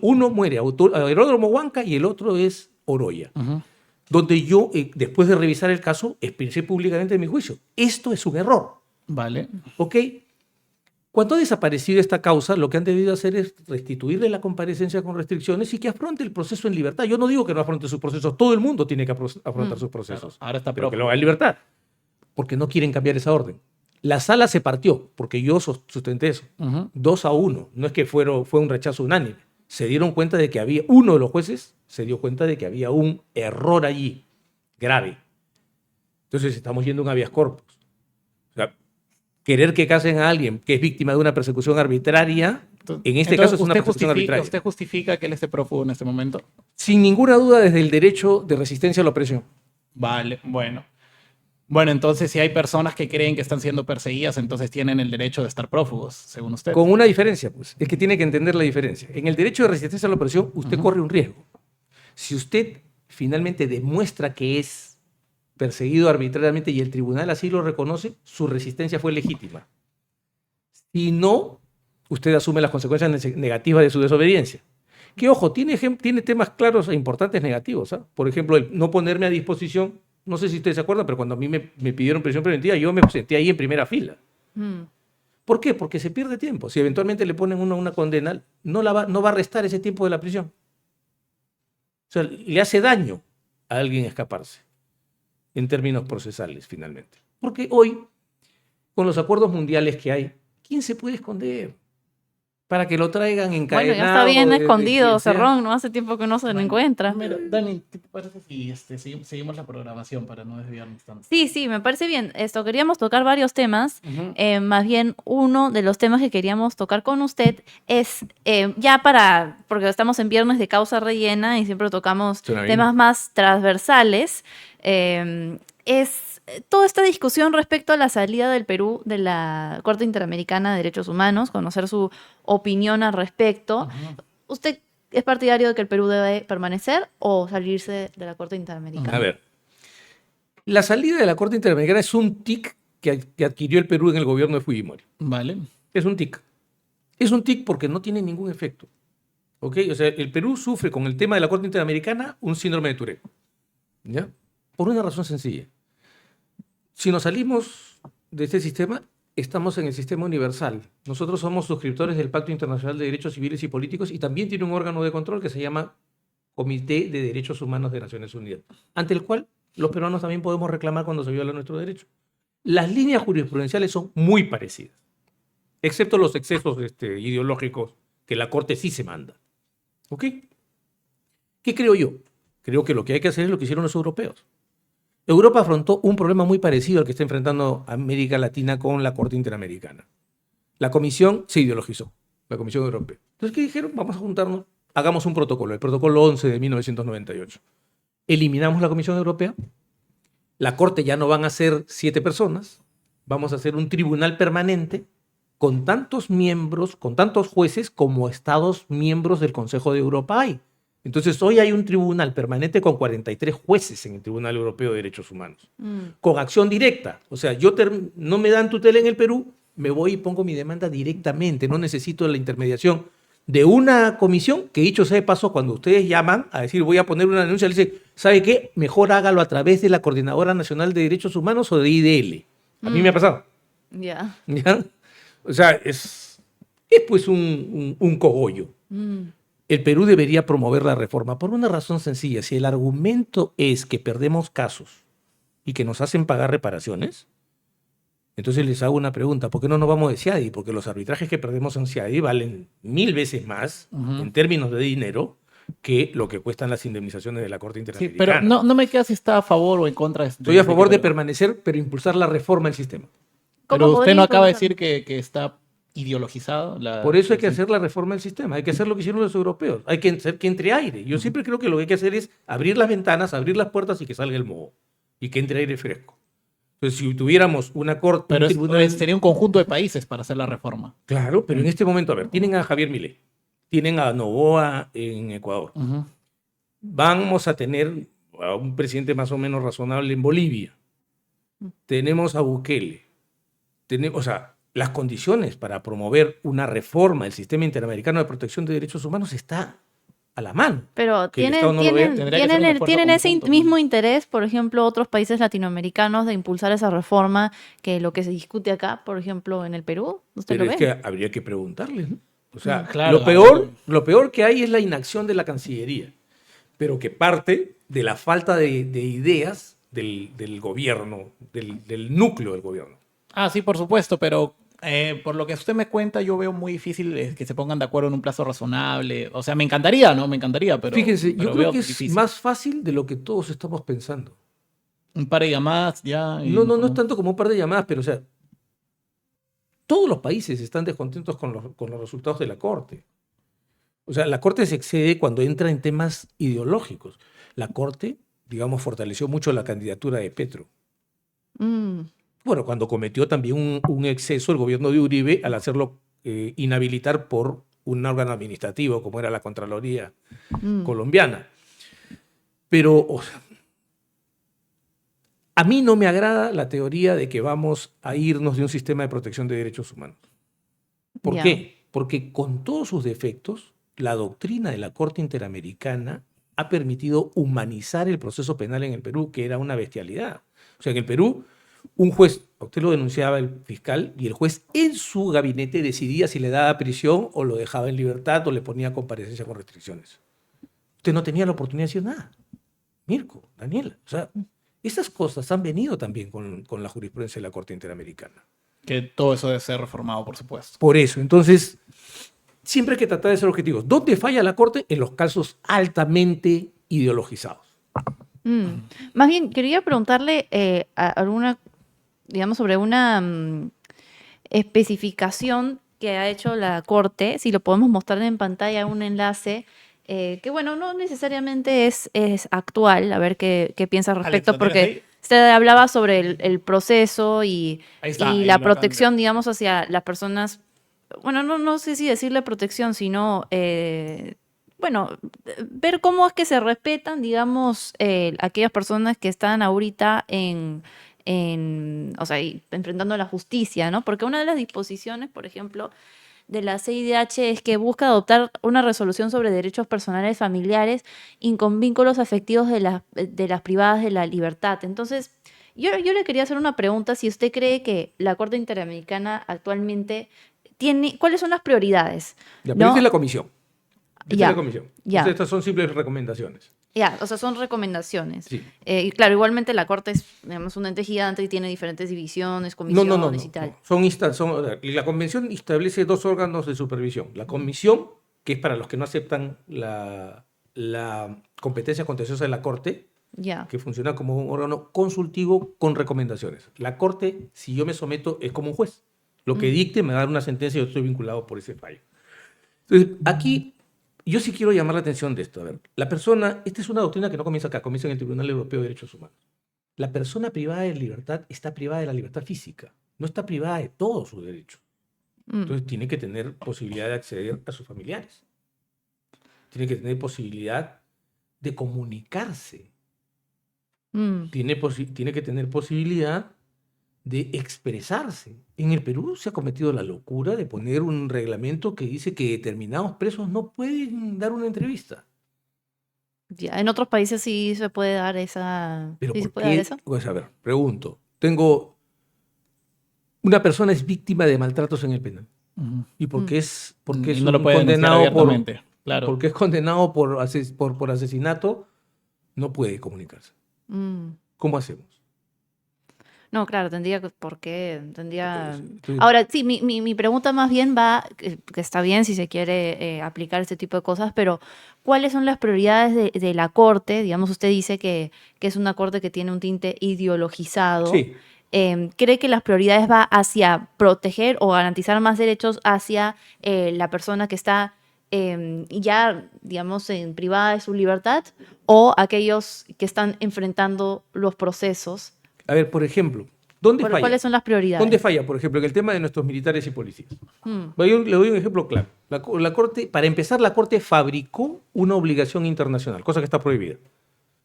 Uno muere, Aeródromo Huanca, y el otro es Oroya. tiene. Donde yo, después de revisar el caso, expresé públicamente en mi juicio. Esto es un error. Vale. ¿Ok? Cuando ha desaparecido esta causa, lo que han debido hacer es restituirle la comparecencia con restricciones y que afronte el proceso en libertad. Yo no digo que no afronte sus procesos. Todo el mundo tiene que afrontar sus procesos. Ahora está Pero que prófugo. lo haga en libertad. Porque no quieren cambiar esa orden. La sala se partió, porque yo sustenté eso. 2-1. No es que fue un rechazo unánime. Se dieron cuenta de que había, uno de los jueces se dio cuenta de que había un error allí, grave. Entonces estamos yendo a un habeas corpus. O sea, querer que casen a alguien que es víctima de una persecución arbitraria, en este caso es una persecución arbitraria. ¿Usted justifica que él esté prófugo en este momento? Sin ninguna duda desde el derecho de resistencia a la opresión. Vale, bueno. Bueno, entonces si hay personas que creen que están siendo perseguidas, entonces tienen el derecho de estar prófugos, según usted. Con una diferencia, pues. Es que tiene que entender la diferencia. En el derecho de resistencia a la opresión, usted corre un riesgo. Si usted finalmente demuestra que es perseguido arbitrariamente y el tribunal así lo reconoce, su resistencia fue legítima. Si no, usted asume las consecuencias negativas de su desobediencia. Que, ojo, tiene temas claros e importantes negativos. ¿Ah? Por ejemplo, el no ponerme a disposición. No sé si ustedes se acuerdan, pero cuando a mí me pidieron prisión preventiva, yo me senté ahí en primera fila. ¿Por qué? Porque se pierde tiempo. Si eventualmente le ponen una condena, no va a restar ese tiempo de la prisión. O sea, le hace daño a alguien escaparse, en términos procesales, finalmente. Porque hoy, con los acuerdos mundiales que hay, ¿quién se puede esconder? Para que lo traigan encadenado. Bueno, ya está bien de escondido, quien sea. Cerrón, no hace tiempo que no se lo encuentra. Mira, Dani, ¿qué te parece si seguimos la programación para no desviarnos tanto? Sí, me parece bien. Queríamos tocar varios temas. Más bien, uno de los temas que queríamos tocar con usted es, porque estamos en viernes de causa rellena y siempre tocamos Suena bien. temas más transversales, es toda esta discusión respecto a la salida del Perú de la Corte Interamericana de Derechos Humanos, conocer su opinión al respecto. ¿Usted es partidario de que el Perú debe permanecer o salirse de la Corte Interamericana? A ver, la salida de la Corte Interamericana es un tic que adquirió el Perú en el gobierno de Fujimori. Vale. Es un tic. Es un tic porque no tiene ningún efecto. ¿Ok? O sea, el Perú sufre con el tema de la Corte Interamericana un síndrome de Tourette. ¿Ya? Por una razón sencilla. Si nos salimos de este sistema, estamos en el sistema universal. Nosotros somos suscriptores del Pacto Internacional de Derechos Civiles y Políticos y también tiene un órgano de control que se llama Comité de Derechos Humanos de Naciones Unidas, ante el cual los peruanos también podemos reclamar cuando se viola nuestro derecho. Las líneas jurisprudenciales son muy parecidas, excepto los excesos ideológicos que la Corte sí se manda. ¿Ok? ¿Qué creo yo? Creo que lo que hay que hacer es lo que hicieron los europeos. Europa afrontó un problema muy parecido al que está enfrentando América Latina con la Corte Interamericana. La Comisión se ideologizó, la Comisión Europea. Entonces, ¿qué dijeron? Vamos a juntarnos, hagamos un protocolo, el protocolo 11 de 1998. Eliminamos la Comisión Europea, la Corte ya no van a ser 7 personas, vamos a hacer un tribunal permanente con tantos miembros, con tantos jueces como Estados miembros del Consejo de Europa hay. Entonces, hoy hay un tribunal permanente con 43 jueces en el Tribunal Europeo de Derechos Humanos, con acción directa. O sea, no me dan tutela en el Perú, me voy y pongo mi demanda directamente. No necesito la intermediación de una comisión que, dicho sea de paso, cuando ustedes llaman a decir voy a poner una denuncia, le dicen, ¿sabe qué? Mejor hágalo a través de la Coordinadora Nacional de Derechos Humanos o de IDL. A mí me ha pasado. Ya. ¿Ya? O sea, es pues un cogollo. El Perú debería promover la reforma por una razón sencilla. Si el argumento es que perdemos casos y que nos hacen pagar reparaciones, entonces les hago una pregunta. ¿Por qué no nos vamos de CIADI? Porque los arbitrajes que perdemos en CIADI valen 1000 veces más en términos de dinero que lo que cuestan las indemnizaciones de la Corte Sí, Interamericana. pero no me queda si está a favor o en contra de Estoy a favor de permanecer, pero impulsar la reforma del sistema. Pero usted podría no acaba de impulsar? decir que está ideologizado. Por eso hay que hacer la reforma del sistema. Hay que hacer lo que hicieron los europeos. Hay que hacer que entre aire. Yo siempre creo que lo que hay que hacer es abrir las ventanas, abrir las puertas y que salga el moho. Y que entre aire fresco. Entonces, si tuviéramos una corte... Pero un tribunal... sería un conjunto de países para hacer la reforma. Claro, pero en este momento, a ver, tienen a Javier Milei, tienen a Noboa en Ecuador. Vamos a tener a un presidente más o menos razonable en Bolivia. Tenemos a Bukele. O sea, las condiciones para promover una reforma del sistema interamericano de protección de derechos humanos está a la mano. Pero Que el Estado no lo vea. Tendría que ser un esfuerzo tienen ese conjunto, mismo interés, por ejemplo, otros países latinoamericanos de impulsar esa reforma que lo que se discute acá, por ejemplo, en el Perú. ¿Usted Pero lo es ve? que habría que preguntarles, ¿no? O sea, Claro. lo peor que hay es la inacción de la Cancillería, pero que parte de la falta de ideas del gobierno, del núcleo del gobierno. Ah, sí, por supuesto, pero por lo que usted me cuenta, yo veo muy difícil que se pongan de acuerdo en un plazo razonable. O sea, me encantaría, ¿no? Me encantaría, pero... Fíjense, pero yo creo veo que es difícil. más fácil de lo que todos estamos pensando. Un par de llamadas ya... y No es tanto como un par de llamadas, pero o sea, todos los países están descontentos con los resultados de la Corte. O sea, la Corte se excede cuando entra en temas ideológicos. La Corte, digamos, fortaleció mucho la candidatura de Petro. Mm, Bueno, cuando cometió también un exceso el gobierno de Uribe al hacerlo inhabilitar por un órgano administrativo como era la Contraloría colombiana. Pero o sea, a mí no me agrada la teoría de que vamos a irnos de un sistema de protección de derechos humanos. ¿Por Ya. qué? Porque con todos sus defectos, la doctrina de la Corte Interamericana ha permitido humanizar el proceso penal en el Perú, que era una bestialidad. O sea, en el Perú, un juez, a usted lo denunciaba el fiscal, y el juez en su gabinete decidía si le daba prisión o lo dejaba en libertad o le ponía comparecencia con restricciones. Usted no tenía la oportunidad de decir nada. Mirko, Daniela, o sea, esas cosas han venido también con la jurisprudencia de la Corte Interamericana. Que todo eso debe ser reformado, por supuesto. Por eso, entonces, siempre hay que tratar de ser objetivos. ¿Dónde falla la Corte? En los casos altamente ideologizados. Más bien, quería preguntarle alguna, digamos, sobre una especificación que ha hecho la Corte, si lo podemos mostrar en pantalla, un enlace, que bueno, no necesariamente es actual, a ver qué piensa al respecto, Alex, ¿lo tienes porque usted hablaba sobre el proceso y Ahí está, y ahí la lo acaban de- protección, digamos, hacia las personas, bueno, no sé si decirle protección, sino, bueno, ver cómo es que se respetan, digamos, aquellas personas que están ahorita o sea, enfrentando la justicia, ¿no? Porque una de las disposiciones, por ejemplo, de la CIDH es que busca adoptar una resolución sobre derechos personales familiares y con vínculos afectivos de las privadas de la libertad. Entonces, yo le quería hacer una pregunta, si usted cree que la Corte Interamericana actualmente tiene, ¿cuáles son las prioridades? Ya, pero ¿No? esta es la comisión. Esta Ya, es la comisión. ya. Entonces, estas son simples recomendaciones. Ya, o sea, son recomendaciones. Sí. Y claro, igualmente la Corte es, digamos, un ente gigante y tiene diferentes divisiones, No, comisiones y tal. La convención establece 2 órganos de supervisión. La comisión, que es para los que no aceptan la competencia contenciosa de la Corte, Ya. que funciona como un órgano consultivo con recomendaciones. La Corte, si yo me someto, es como un juez. Lo que dicte me va a dar una sentencia y yo estoy vinculado por ese fallo. Entonces, aquí yo sí quiero llamar la atención de esto. A ver, la persona, esta es una doctrina que no comienza acá, comienza en el Tribunal Europeo de Derechos Humanos. La persona privada de libertad está privada de la libertad física, no está privada de todos sus derechos. Entonces tiene que tener posibilidad de acceder a sus familiares. Tiene que tener posibilidad de comunicarse. Tiene que tener posibilidad de expresarse. En el Perú se ha cometido la locura de poner un reglamento que dice que determinados presos no pueden dar una entrevista. Ya, en otros países sí se puede dar esa. ¿Pero ¿Sí se por puede dar qué? eso? Pues a ver, pregunto. Una persona es víctima de maltratos en el penal. ¿Y por qué es Y no lo puede denunciar condenado abiertamente, claro. porque es condenado por asesinato? No puede comunicarse. ¿Cómo hacemos? No, claro, tendría que, ¿por qué? Tendría... Entonces, Ahora, sí, mi pregunta más bien va, que está bien si se quiere aplicar este tipo de cosas, pero ¿cuáles son las prioridades de la Corte? Digamos, usted dice que es una Corte que tiene un tinte ideologizado. sí, ¿Cree que las prioridades va hacia proteger o garantizar más derechos hacia la persona que está ya, digamos, en privada de su libertad o aquellos que están enfrentando los procesos? a ver, por ejemplo, ¿dónde falla? ¿Cuáles son las prioridades? ¿Dónde falla, por ejemplo, en el tema de nuestros militares y policías? Mm, Le doy un ejemplo claro. La Corte, para empezar, la Corte fabricó una obligación internacional, cosa que está prohibida.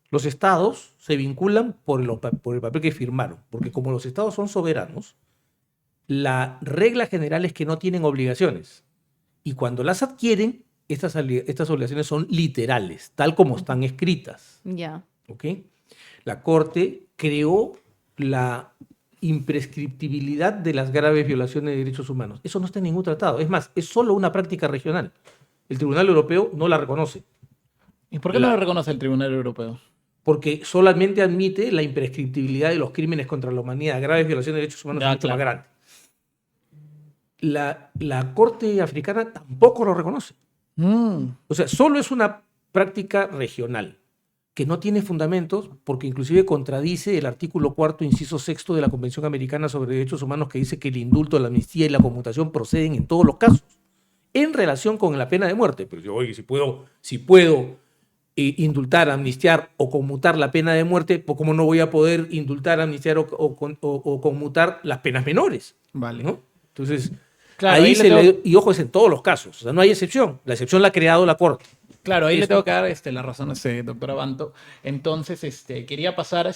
Los estados se vinculan por el papel que firmaron, porque como los estados son soberanos, la regla general es que no tienen obligaciones. Y cuando las adquieren, estas obligaciones son literales, tal como están escritas. ya. ¿Ok? La Corte creó la imprescriptibilidad de las graves violaciones de derechos humanos. Eso no está en ningún tratado. Es más, es solo una práctica regional. El Tribunal Europeo no la reconoce, ¿Y por qué no lo reconoce el Tribunal Europeo? porque solamente admite la imprescriptibilidad de los crímenes contra la humanidad. Graves violaciones de derechos humanos Ya, es mucho claro. más grande. La Corte africana tampoco lo reconoce. O sea, solo es una práctica regional que no tiene fundamentos porque inclusive contradice el artículo 4, inciso 6 de la Convención Americana sobre Derechos Humanos, que dice que el indulto, la amnistía y la conmutación proceden en todos los casos en relación con la pena de muerte. Pero yo, oye, si puedo indultar, amnistiar o conmutar la pena de muerte, pues ¿cómo no voy a poder indultar, amnistiar o conmutar las penas menores? Vale. ¿No? Entonces, Claro, ahí ahí y ojo, es en todos los casos, o sea, no hay excepción. La excepción la ha creado la Corte. Claro, ahí le Esto- tengo que dar la razón a doctor Abanto. Entonces, quería pasar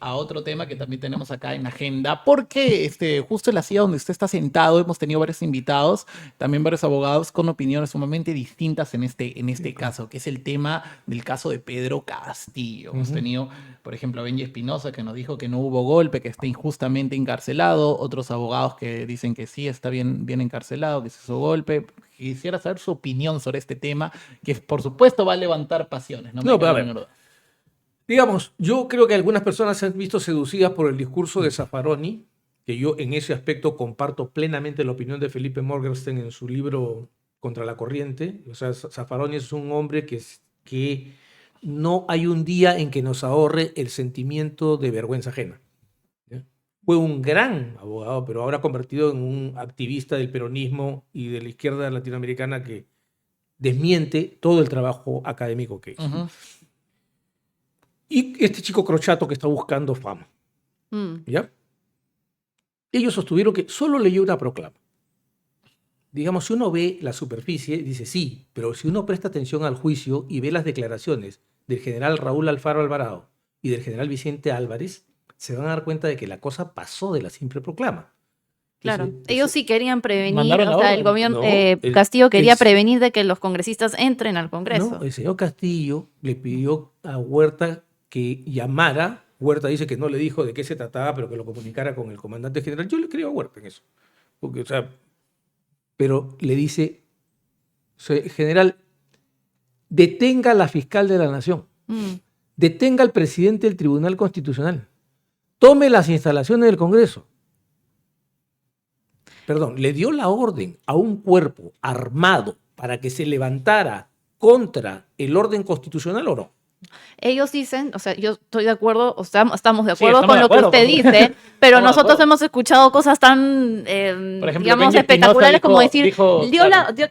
a otro tema que también tenemos acá en agenda, porque justo en la silla donde usted está sentado hemos tenido varios invitados, también varios abogados con opiniones sumamente distintas en este caso, que es el tema del caso de Pedro Castillo. Hemos tenido, por ejemplo, a Benji Espinosa, que nos dijo que no hubo golpe, que está injustamente encarcelado, otros abogados que dicen que sí está bien encarcelado, que se hizo golpe. Quisiera saber su opinión sobre este tema, que por supuesto va a levantar pasiones. No, me No, pero a queda la ver. menor duda. Digamos, yo creo que algunas personas se han visto seducidas por el discurso de Zaffaroni, que yo en ese aspecto comparto plenamente la opinión de Felipe Morgenstern en su libro Contra la Corriente. O sea, Zaffaroni es un hombre que no hay un día en que nos ahorre el sentimiento de vergüenza ajena. ¿Ya? Fue un gran abogado, pero ahora convertido en un activista del peronismo y de la izquierda latinoamericana que desmiente todo el trabajo académico que hizo. Ujú. Y este chico crochato que está buscando fama, Mm, ¿ya? Ellos sostuvieron que solo leyó una proclama. Digamos, si uno ve la superficie, dice sí, pero si uno presta atención al juicio y ve las declaraciones del general Raúl Alfaro Alvarado y del general Vicente Álvarez, se van a dar cuenta de que la cosa pasó de la simple proclama. claro, Entonces, ellos sí querían prevenir, Mandaron la o sea, orden. el gobierno, No, el- Castillo quería el- prevenir de que los congresistas entren al Congreso. No, el señor Castillo le pidió a Huerta que llamara. Huerta dice que no le dijo de qué se trataba, pero que lo comunicara con el comandante general. Yo le creo a Huerta en eso. Porque, o sea, pero le dice, general, detenga a la fiscal de la Nación, Mm, detenga al presidente del Tribunal Constitucional, tome las instalaciones del Congreso. Perdón, le dio la orden a un cuerpo armado para que se levantara contra el orden constitucional o no. Ellos dicen, o sea, yo estoy de acuerdo, o sea, estamos de Sí, acuerdo estamos con de lo acuerdo, que usted por- dice, pero Estamos de nosotros acuerdo. hemos escuchado cosas tan, Por ejemplo, digamos, Benji espectaculares Espinosa como decir,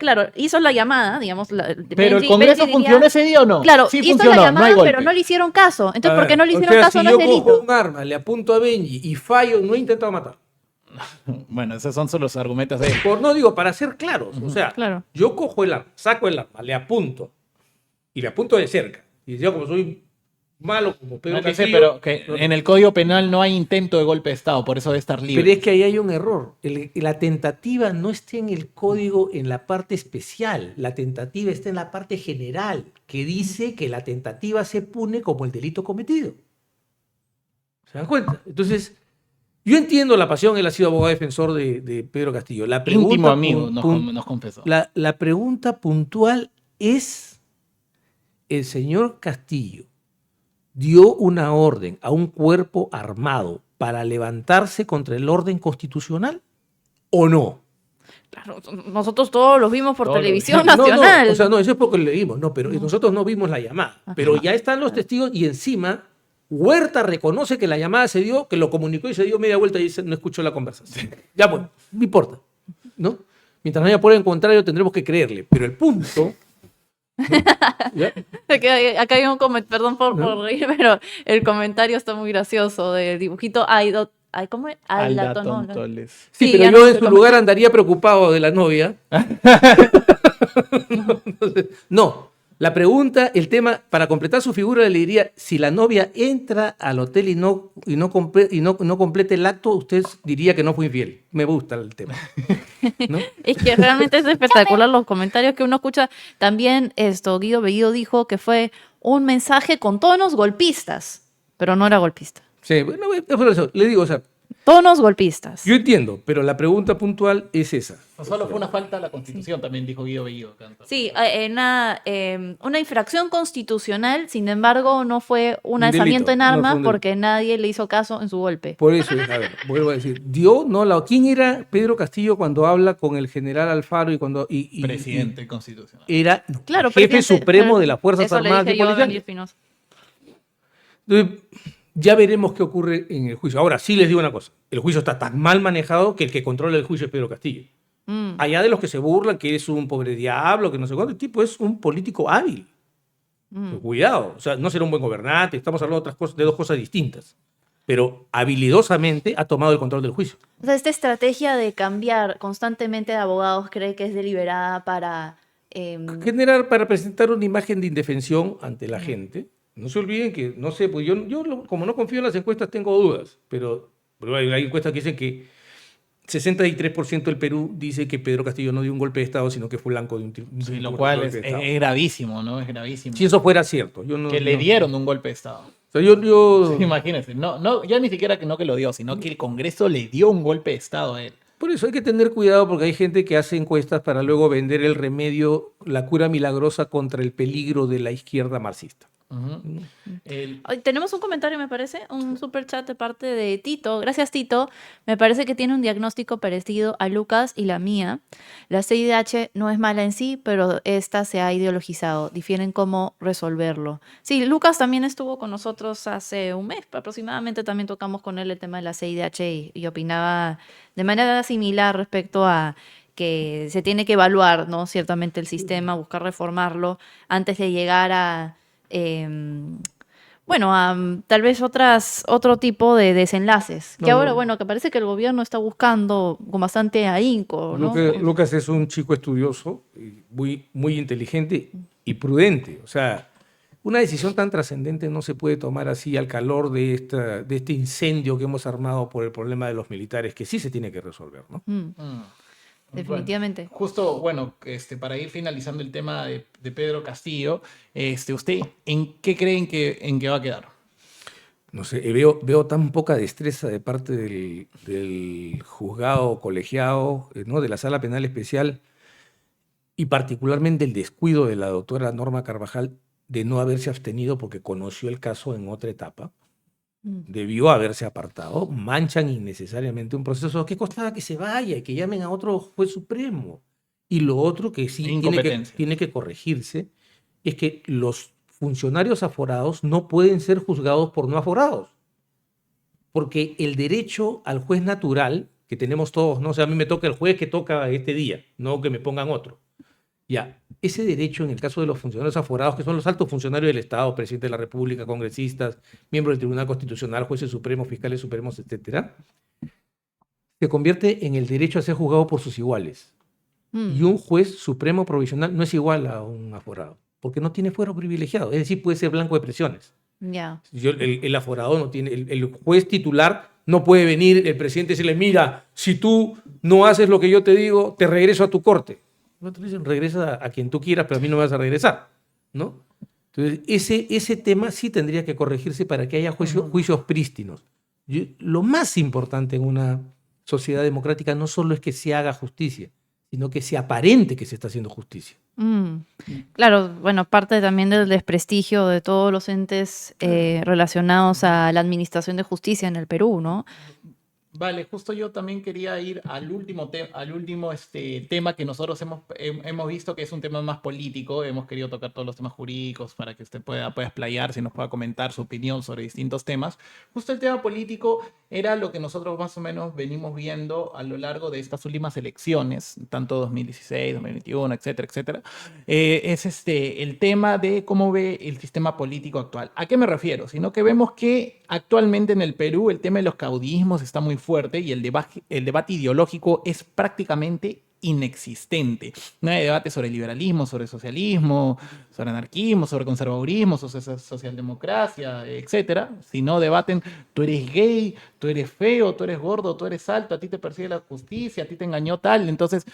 claro. hizo la llamada, digamos, Pero el Benji Congreso diría, funcionó ese día o no? claro, Sí hizo funcionó, la llamada, no hay golpe. pero no le hicieron caso. Entonces, A ¿por qué ver, no le o hicieron sea, caso? si No yo es cojo delito. un arma, le apunto a Benji y fallo, no he intentado matar. Bueno, esos son solo los argumentos de... No digo, para ser claros. O sea, Claro. yo cojo el arma, saco el arma, le apunto. Y le apunto de cerca. Y yo, como soy malo, como Pedro No, que sé, Castillo, pero que en el Código Penal no hay intento de golpe de Estado, por eso debe estar libre. pero es que ahí hay un error. La tentativa no está en el código en la parte especial. La tentativa está en la parte general, que dice que la tentativa se pune como el delito cometido. ¿Se dan cuenta? Entonces, yo entiendo la pasión. Él ha sido abogado defensor de Pedro Castillo. La pregunta Íntimo amigo, pun- nos confesó. la pregunta puntual es, ¿el señor Castillo dio una orden a un cuerpo armado para levantarse contra el orden constitucional o no? Claro, nosotros todos los vimos por Todos los televisión No, nacional. o sea, no, eso es porque leímos, no, pero nosotros no vimos la llamada. Ajá. Pero ya están los testigos y encima Huerta reconoce que la llamada se dio, que lo comunicó y se dio media vuelta y dice, no escuchó la conversación. Ya bueno, no importa, ¿no? Mientras no haya prueba en contrario tendremos que creerle. Pero el punto... ¿Ya? Acá hay un comentario, perdón por ¿No? reír, pero el comentario está muy gracioso del dibujito. ¿Cómo es? Alda Aldatonol. Tontoles. Sí, Sí, pero ya yo no en sé su cómo- lugar andaría preocupado de la novia. No, la pregunta, el tema, para completar su figura le diría, si la novia entra al hotel y no complete el acto, usted diría que no fue infiel. Me gusta el tema. ¿No? Es que realmente es espectacular los comentarios que uno escucha. También Guido Bellido dijo que fue un mensaje con tonos golpistas, pero no era golpista. Sí, bueno, es por eso, le digo, o sea, Tonos golpistas. yo entiendo, pero la pregunta puntual es esa. No solo fue una falta a la Constitución, también dijo Guido Bellido. Sí, una infracción constitucional, sin embargo, no fue un Un alzamiento delito, en no fue armas un delito. porque nadie le hizo caso en su golpe. Por eso, a ver, vuelvo a decir, ¿quién era Pedro Castillo cuando habla con el general Alfaro y cuando Presidente constitucional. era Claro, el jefe presidente, supremo de las Fuerzas eso le Armadas dije y yo a Daniel Policiales? Espinosa. Entonces, ya veremos qué ocurre en el juicio. Ahora, sí les digo una cosa, el juicio está tan mal manejado que el que controla el juicio es Pedro Castillo. Mm. Allá de los que se burlan que es un pobre diablo, que no sé cuánto, el tipo es un político hábil. Cuidado, o sea, no será un buen gobernante, estamos hablando de otras cosas, de dos cosas distintas. Pero habilidosamente ha tomado el control del juicio. O sea, esta estrategia de cambiar constantemente de abogados cree que es deliberada para... Generar para presentar una imagen de indefensión ante la gente. No se olviden que, no sé, pues como no confío en las encuestas tengo dudas, pero hay encuestas que dicen que 63% del Perú dice que Pedro Castillo no dio un golpe de Estado, sino que fue blanco de un Sí, lo golpe cual de es Estado. gravísimo, ¿no? Es gravísimo. Si eso fuera cierto. Yo no, Que le no- dieron un golpe de Estado. O sea, yo Imagínense, no, ya ni siquiera que lo dio, sino que el Congreso le dio un golpe de Estado a él. por eso hay que tener cuidado porque hay gente que hace encuestas para luego vender el remedio, la cura milagrosa contra el peligro de la izquierda marxista. Ujú. El- Ay, tenemos un comentario, me parece, un super chat de parte de Tito. Gracias, Tito. Me parece que tiene un diagnóstico parecido a Lucas y la mía. La CIDH no es mala en sí, pero esta se ha ideologizado. Difieren cómo resolverlo. Sí, Lucas también estuvo con nosotros hace un mes aproximadamente. También tocamos con él el tema de la CIDH y opinaba de manera similar respecto a que se tiene que evaluar, ¿no? Ciertamente el sistema, buscar reformarlo antes de llegar a... bueno, tal vez otro tipo de desenlaces. Que No, ahora, no. bueno, que parece que el gobierno está buscando con bastante ahínco, ¿no? Lucas es un chico estudioso, y muy inteligente y prudente. O sea, una decisión tan trascendente no se puede tomar así al calor de este incendio que hemos armado por el problema de los militares, que sí se tiene que resolver, ¿no? Mm, Mm. definitivamente. Bueno, justo, bueno, para ir finalizando el tema de Pedro Castillo, ¿usted en qué creen en que va a quedar? No sé, veo tan poca destreza de parte del juzgado colegiado, ¿no? De la Sala Penal Especial, y particularmente el descuido de la doctora Norma Carvajal de no haberse abstenido porque conoció el caso en otra etapa. Debió haberse apartado, manchan innecesariamente un proceso que costaba que se vaya y que llamen a otro juez supremo. Y lo otro que sí Incompetencia. tiene que corregirse es que los funcionarios aforados no pueden ser juzgados por no aforados. Porque el derecho al juez natural, que tenemos todos, ¿no? O sea, a mí me toca el juez que toca este día, no que me pongan otro. Ya, ese derecho en el caso de los funcionarios aforados, que son los altos funcionarios del Estado, presidente de la República, congresistas, miembros del Tribunal Constitucional, jueces supremos, fiscales supremos, etcétera, se convierte en el derecho a ser juzgado por sus iguales. Y un juez supremo provisional no es igual a un aforado, porque no tiene fuero privilegiado, es decir, puede ser blanco de presiones. Ya. El aforado no tiene, el juez titular no puede venir, el presidente decirle, mira, si tú no haces lo que yo te digo, te regreso a tu corte. No te dicen, regresa a quien tú quieras, pero a mí no me vas a regresar, ¿no? Entonces, ese tema sí tendría que corregirse para que haya juicios prístinos. Lo más importante en una sociedad democrática no solo es que se haga justicia, sino que sea aparente que se está haciendo justicia. Claro, bueno, parte también del desprestigio de todos los entes relacionados a la administración de justicia en el Perú, ¿no? Vale, justo yo también quería ir al último, tema que nosotros hemos visto que es un tema más político. Hemos querido tocar todos los temas jurídicos para que usted pueda explayarse y nos pueda comentar su opinión sobre distintos temas. Justo el tema político era lo que nosotros más o menos venimos viendo a lo largo de estas últimas elecciones, tanto 2016, 2021, etcétera, etcétera. Es el tema de cómo ve el sistema político actual. ¿A qué me refiero? Sino que vemos que actualmente en el Perú el tema de los caudillismos está muy fuerte y el debate ideológico es prácticamente inexistente. No hay debate sobre liberalismo, sobre socialismo, sobre anarquismo, sobre conservadurismo, sobre socialdemocracia, etcétera. Si no debaten, tú eres gay, tú eres feo, tú eres gordo, tú eres alto, a ti te persigue la justicia, a ti te engañó tal. Entonces,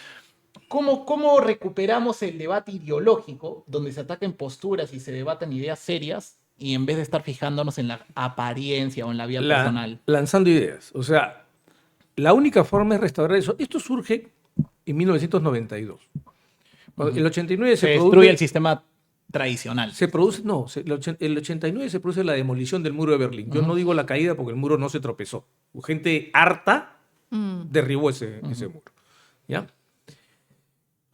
¿cómo recuperamos el debate ideológico donde se ataquen posturas y se debatan ideas serias y en vez de estar fijándonos en la apariencia o en la vía personal? Lanzando ideas. O sea, la única forma es restaurar eso. Esto surge en 1992. El 89 se destruye el sistema tradicional. El 89 se produce la demolición del muro de Berlín. Yo no digo la caída porque el muro no se tropezó. Gente harta derribó ese muro. ¿Ya?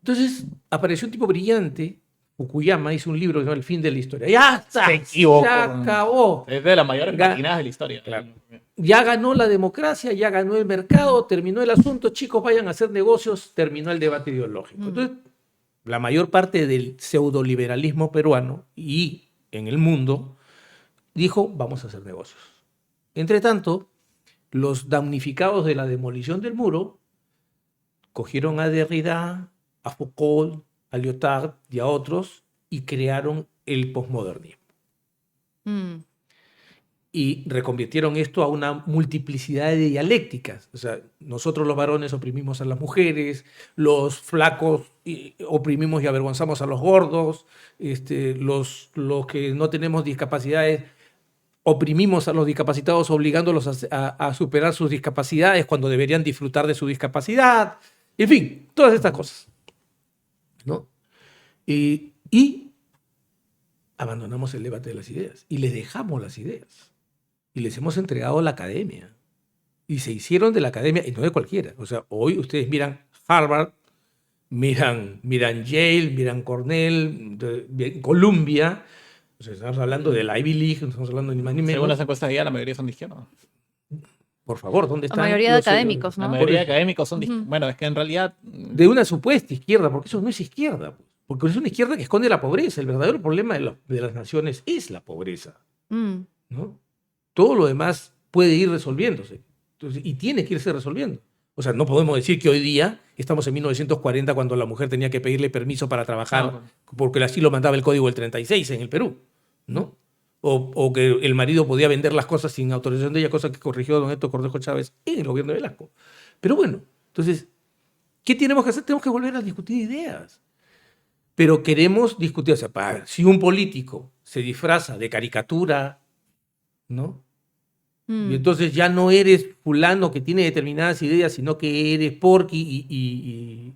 Entonces apareció un tipo brillante. Fukuyama hizo un libro que se llama El fin de la historia. ¡Ya está! Se equivocó. Se acabó. Es de las mayores patinadas de la historia. Claro. Ya ganó la democracia, ya ganó el mercado, terminó el asunto, chicos, vayan a hacer negocios, terminó el debate ideológico. Entonces, la mayor parte del pseudoliberalismo peruano y en el mundo dijo, vamos a hacer negocios. Entre tanto, los damnificados de la demolición del muro cogieron a Derrida, a Foucault, a Lyotard y a otros y crearon el posmodernismo. Y reconvirtieron esto a una multiplicidad de dialécticas. O sea, nosotros los varones oprimimos a las mujeres, los flacos oprimimos y avergonzamos a los gordos, los que no tenemos discapacidades oprimimos a los discapacitados obligándolos a superar sus discapacidades cuando deberían disfrutar de su discapacidad. En fin, todas estas cosas, ¿no? Y abandonamos el debate de las ideas y les dejamos las ideas. Y les hemos entregado la academia. Y se hicieron de la academia, y no de cualquiera. O sea, hoy ustedes miran Harvard, miran Yale, miran Cornell, Columbia. O sea, estamos hablando de la Ivy League, no estamos hablando ni más ni menos. Según las encuestas de ella, la mayoría son de izquierda. Por favor, ¿dónde están? La mayoría de académicos, ¿no? La mayoría de académicos son de izquierda. Bueno, es que en realidad... De una supuesta izquierda, porque eso no es izquierda. Porque es una izquierda que esconde la pobreza. El verdadero problema de las naciones es la pobreza, ¿no? Todo lo demás puede ir resolviéndose. Entonces, y tiene que irse resolviendo. O sea, no podemos decir que hoy día estamos en 1940 cuando la mujer tenía que pedirle permiso para trabajar porque así lo mandaba el Código del 36 en el Perú, ¿no? O que el marido podía vender las cosas sin autorización de ella, cosa que corrigió don Héctor Cornejo Chávez en el gobierno de Velasco. Pero bueno, entonces, ¿qué tenemos que hacer? Tenemos que volver a discutir ideas. Pero queremos discutir, o sea, si un político se disfraza de caricatura, ¿no? Y entonces ya no eres fulano que tiene determinadas ideas, sino que eres Porky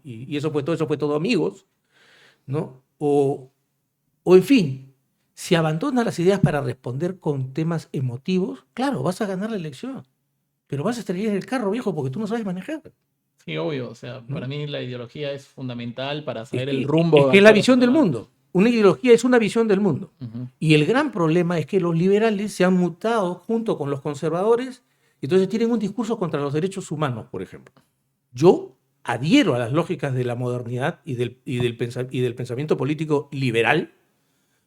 y eso fue todo amigos, ¿no? O en fin, si abandonas las ideas para responder con temas emotivos, claro, vas a ganar la elección, pero vas a estrellar el carro, viejo, porque tú no sabes manejar. Sí, obvio. O sea, para mí la ideología es fundamental para saber el rumbo. Es que es la visión del mundo. Una ideología es una visión del mundo. Y el gran problema es que los liberales se han mutado junto con los conservadores y entonces tienen un discurso contra los derechos humanos, por ejemplo. Yo adhiero a las lógicas de la modernidad y del pensamiento político liberal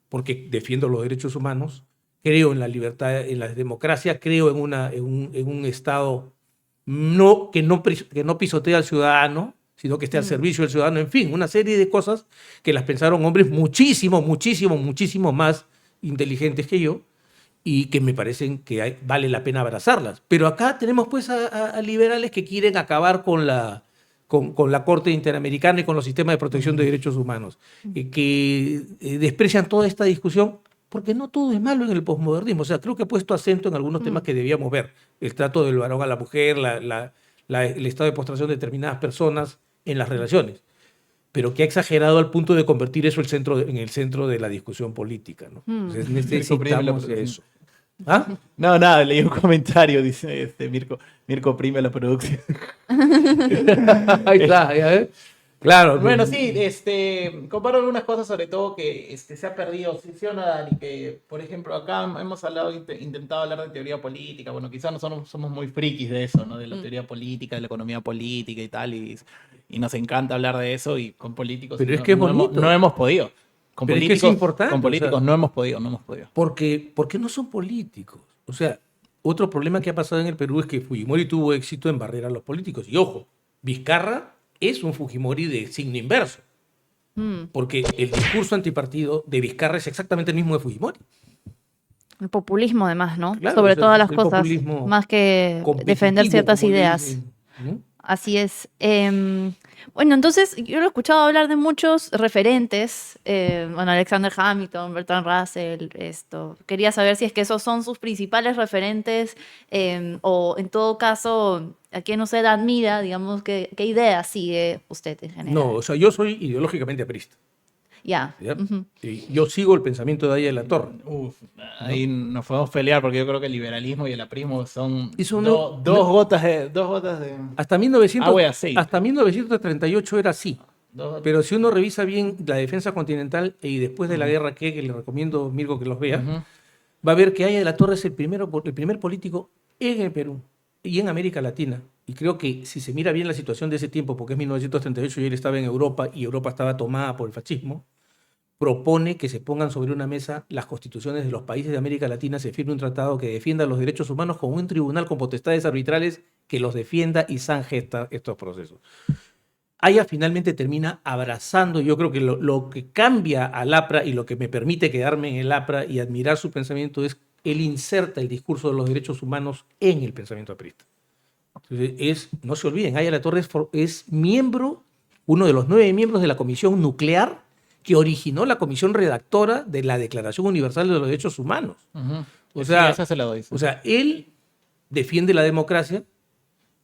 porque defiendo los derechos humanos, creo en la libertad, en la democracia, creo en un Estado que no pisotea al ciudadano, sino que esté al servicio del ciudadano, en fin, una serie de cosas que las pensaron hombres muchísimo más inteligentes que yo y que me parecen que vale la pena abrazarlas. Pero acá tenemos pues a liberales que quieren acabar con la Corte Interamericana y con los sistemas de protección de derechos humanos, que desprecian toda esta discusión porque no todo es malo en el posmodernismo. O sea, creo que he puesto acento en algunos temas que debíamos ver. El trato del varón a la mujer, el estado de postración de determinadas personas en las relaciones. pero que ha exagerado al punto de convertir eso en el centro de la discusión política, ¿no? Entonces necesitamos eso. ¿Ah? No, nada, leí un comentario, dice Mirko Prime la producción. Ahí está, ¿ya ves? Claro. Bueno, sí, comparo algunas cosas, sobre todo que se ha perdido, sí o no, Dani, que, por ejemplo, acá hemos intentado hablar de teoría política, bueno, quizás no somos muy frikis de eso, ¿no? De la teoría política, de la economía política y tal, y nos encanta hablar de eso, y con políticos Pero es que es bonito. no hemos podido. Con Pero políticos, es que es importante. con políticos O sea, no hemos podido. porque no son políticos. O sea, otro problema que ha pasado en el Perú es que Fujimori tuvo éxito en barrer a los políticos. Y ojo, Vizcarra es un Fujimori de signo inverso. Porque el discurso antipartido de Vizcarra es exactamente el mismo de Fujimori. El populismo, además, ¿no? Claro, Sobre o sea, todas las el cosas, populismo más que defender competitivo, ciertas como le ideas. dicen, ¿no? Así es. Bueno, entonces yo lo he escuchado hablar de muchos referentes. Bueno, Alexander Hamilton, Bertrand Russell, esto. Quería saber si es que esos son sus principales referentes o en todo caso, a quién usted admira, digamos, qué idea sigue usted en general. No, o sea, yo soy ideológicamente aprista. Ya. ¿Ya? Ujú. Y yo sigo el pensamiento de Aya de la Torre. Ahí nos podemos pelear porque yo creo que el liberalismo y el aprismo son Y son dos gotas de... Hasta 1900 Agua y aceite. hasta 1938 era así. dos- Pero si uno revisa bien la defensa continental y después de la guerra que le recomiendo, Mirko, que los vea, Ujú. va a ver que Aya de la Torre es el primer político en el Perú y en América Latina. Y creo que si se mira bien la situación de ese tiempo, porque es 1938 y él estaba en Europa y Europa estaba tomada por el fascismo, propone que se pongan sobre una mesa las constituciones de los países de América Latina, se firme un tratado que defienda los derechos humanos con un tribunal con potestades arbitrales que los defienda y zanje estos procesos. Aya finalmente termina abrazando, yo creo que lo que cambia al APRA y lo que me permite quedarme en el APRA y admirar su pensamiento es él inserta el discurso de los derechos humanos en el pensamiento aprista. Entonces, no se olviden, Aya de la Torre es miembro, uno de los 9 miembros de la Comisión Nuclear que originó la comisión redactora de la Declaración Universal de los Derechos Humanos. Ujú. O sea, esa se la doy. Sí. O sea, él defiende la democracia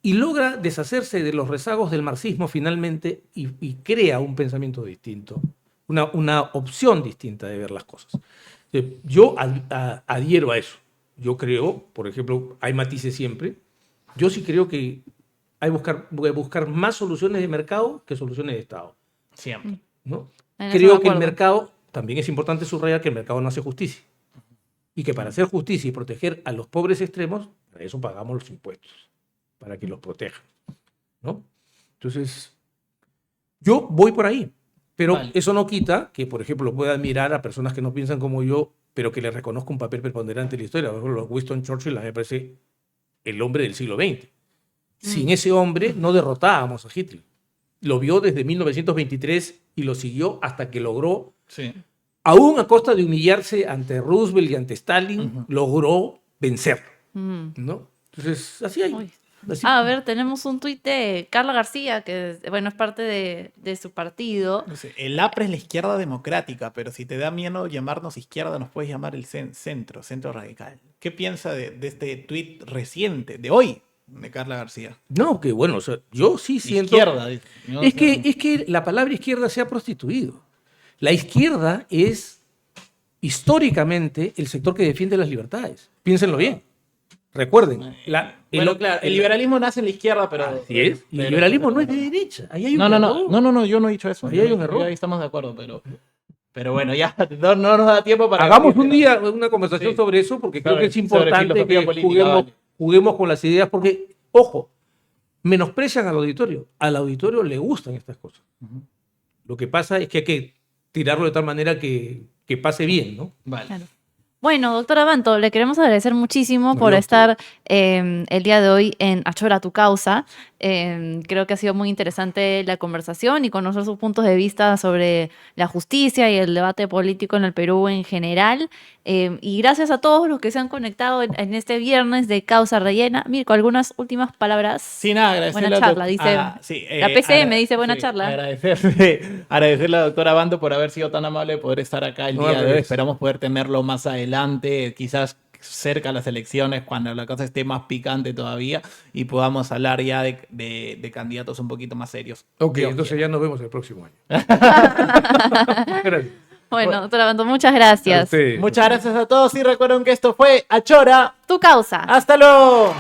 y logra deshacerse de los rezagos del marxismo finalmente y crea un pensamiento distinto, una opción distinta de ver las cosas. Yo adhiero a eso. Yo creo, por ejemplo, hay matices siempre. Yo sí creo que hay que buscar más soluciones de mercado que soluciones de Estado. Siempre. ¿No? En eso de Creo que el acuerdo. mercado, también es importante subrayar que el mercado no hace justicia. Y que para hacer justicia y proteger a los pobres extremos, para eso pagamos los impuestos, para que los protejan. ¿No? Entonces, yo voy por ahí. Pero Vale. eso no quita que, por ejemplo, pueda admirar a personas que no piensan como yo, pero que les reconozco un papel preponderante en la historia. Por ejemplo, Winston Churchill a mí me parece el hombre del siglo XX. Sin ese hombre no derrotábamos a Hitler. Lo vio desde 1923 y lo siguió hasta que logró, Sí. aún a costa de humillarse ante Roosevelt y ante Stalin, logró vencer. ¿No? Entonces, así hay. Uy. Así. A ver, tenemos un tuit de Carla García, que bueno, es parte de su partido. No sé, el APRA es la izquierda democrática, pero si te da miedo llamarnos izquierda, nos puedes llamar el centro radical. ¿Qué piensa de este tuit reciente, de hoy, de Carla García? No, que bueno, o sea, yo sí siento... Izquierda, dice. No, Es que la palabra izquierda se ha prostituido. La izquierda es históricamente el sector que defiende las libertades. Piénsenlo bien. Recuerden. Bueno, claro, el liberalismo nace en la izquierda, pero... Así es. Y el pero- liberalismo no es de derecha. Ahí hay un No, error. yo no he dicho eso. Ahí hay un error. Ahí estamos de acuerdo, pero bueno, ya no nos da tiempo para... Hagamos un día una conversación Sí. sobre eso porque creo Sobre- que es sobre importante filosofía que política, vale. juguemos con las ideas porque, ojo, menosprecian al auditorio. Al auditorio le gustan estas cosas. Lo que pasa es que hay que tirarlo de tal manera que pase bien, ¿no? Vale. Claro. Bueno, doctora Banto, le queremos agradecer muchísimo No, por yo- estar el día de hoy en Achora tu causa. Creo que ha sido muy interesante la conversación y conocer sus puntos de vista sobre la justicia y el debate político en el Perú en general. Y gracias a todos los que se han conectado en este viernes de Causa Rellena. Mirko, ¿algunas últimas palabras? Sí, nada, agradecerle Buena a charla, dice. sí, La PCM dice buena charla. Agradecerle a la doctora Bando por haber sido tan amable de poder estar acá el No, día al de hoy. revés. Esperamos poder tenerlo más adelante, quizás cerca las elecciones, cuando la cosa esté más picante todavía y podamos hablar ya de candidatos un poquito más serios. Ok, Dios entonces quiera. ya nos vemos el próximo año. Gracias. Bueno, doctor Abanto, muchas A gracias. ustedes. Muchas gracias a todos y recuerden que esto fue Achora. Tu causa. ¡Hasta luego!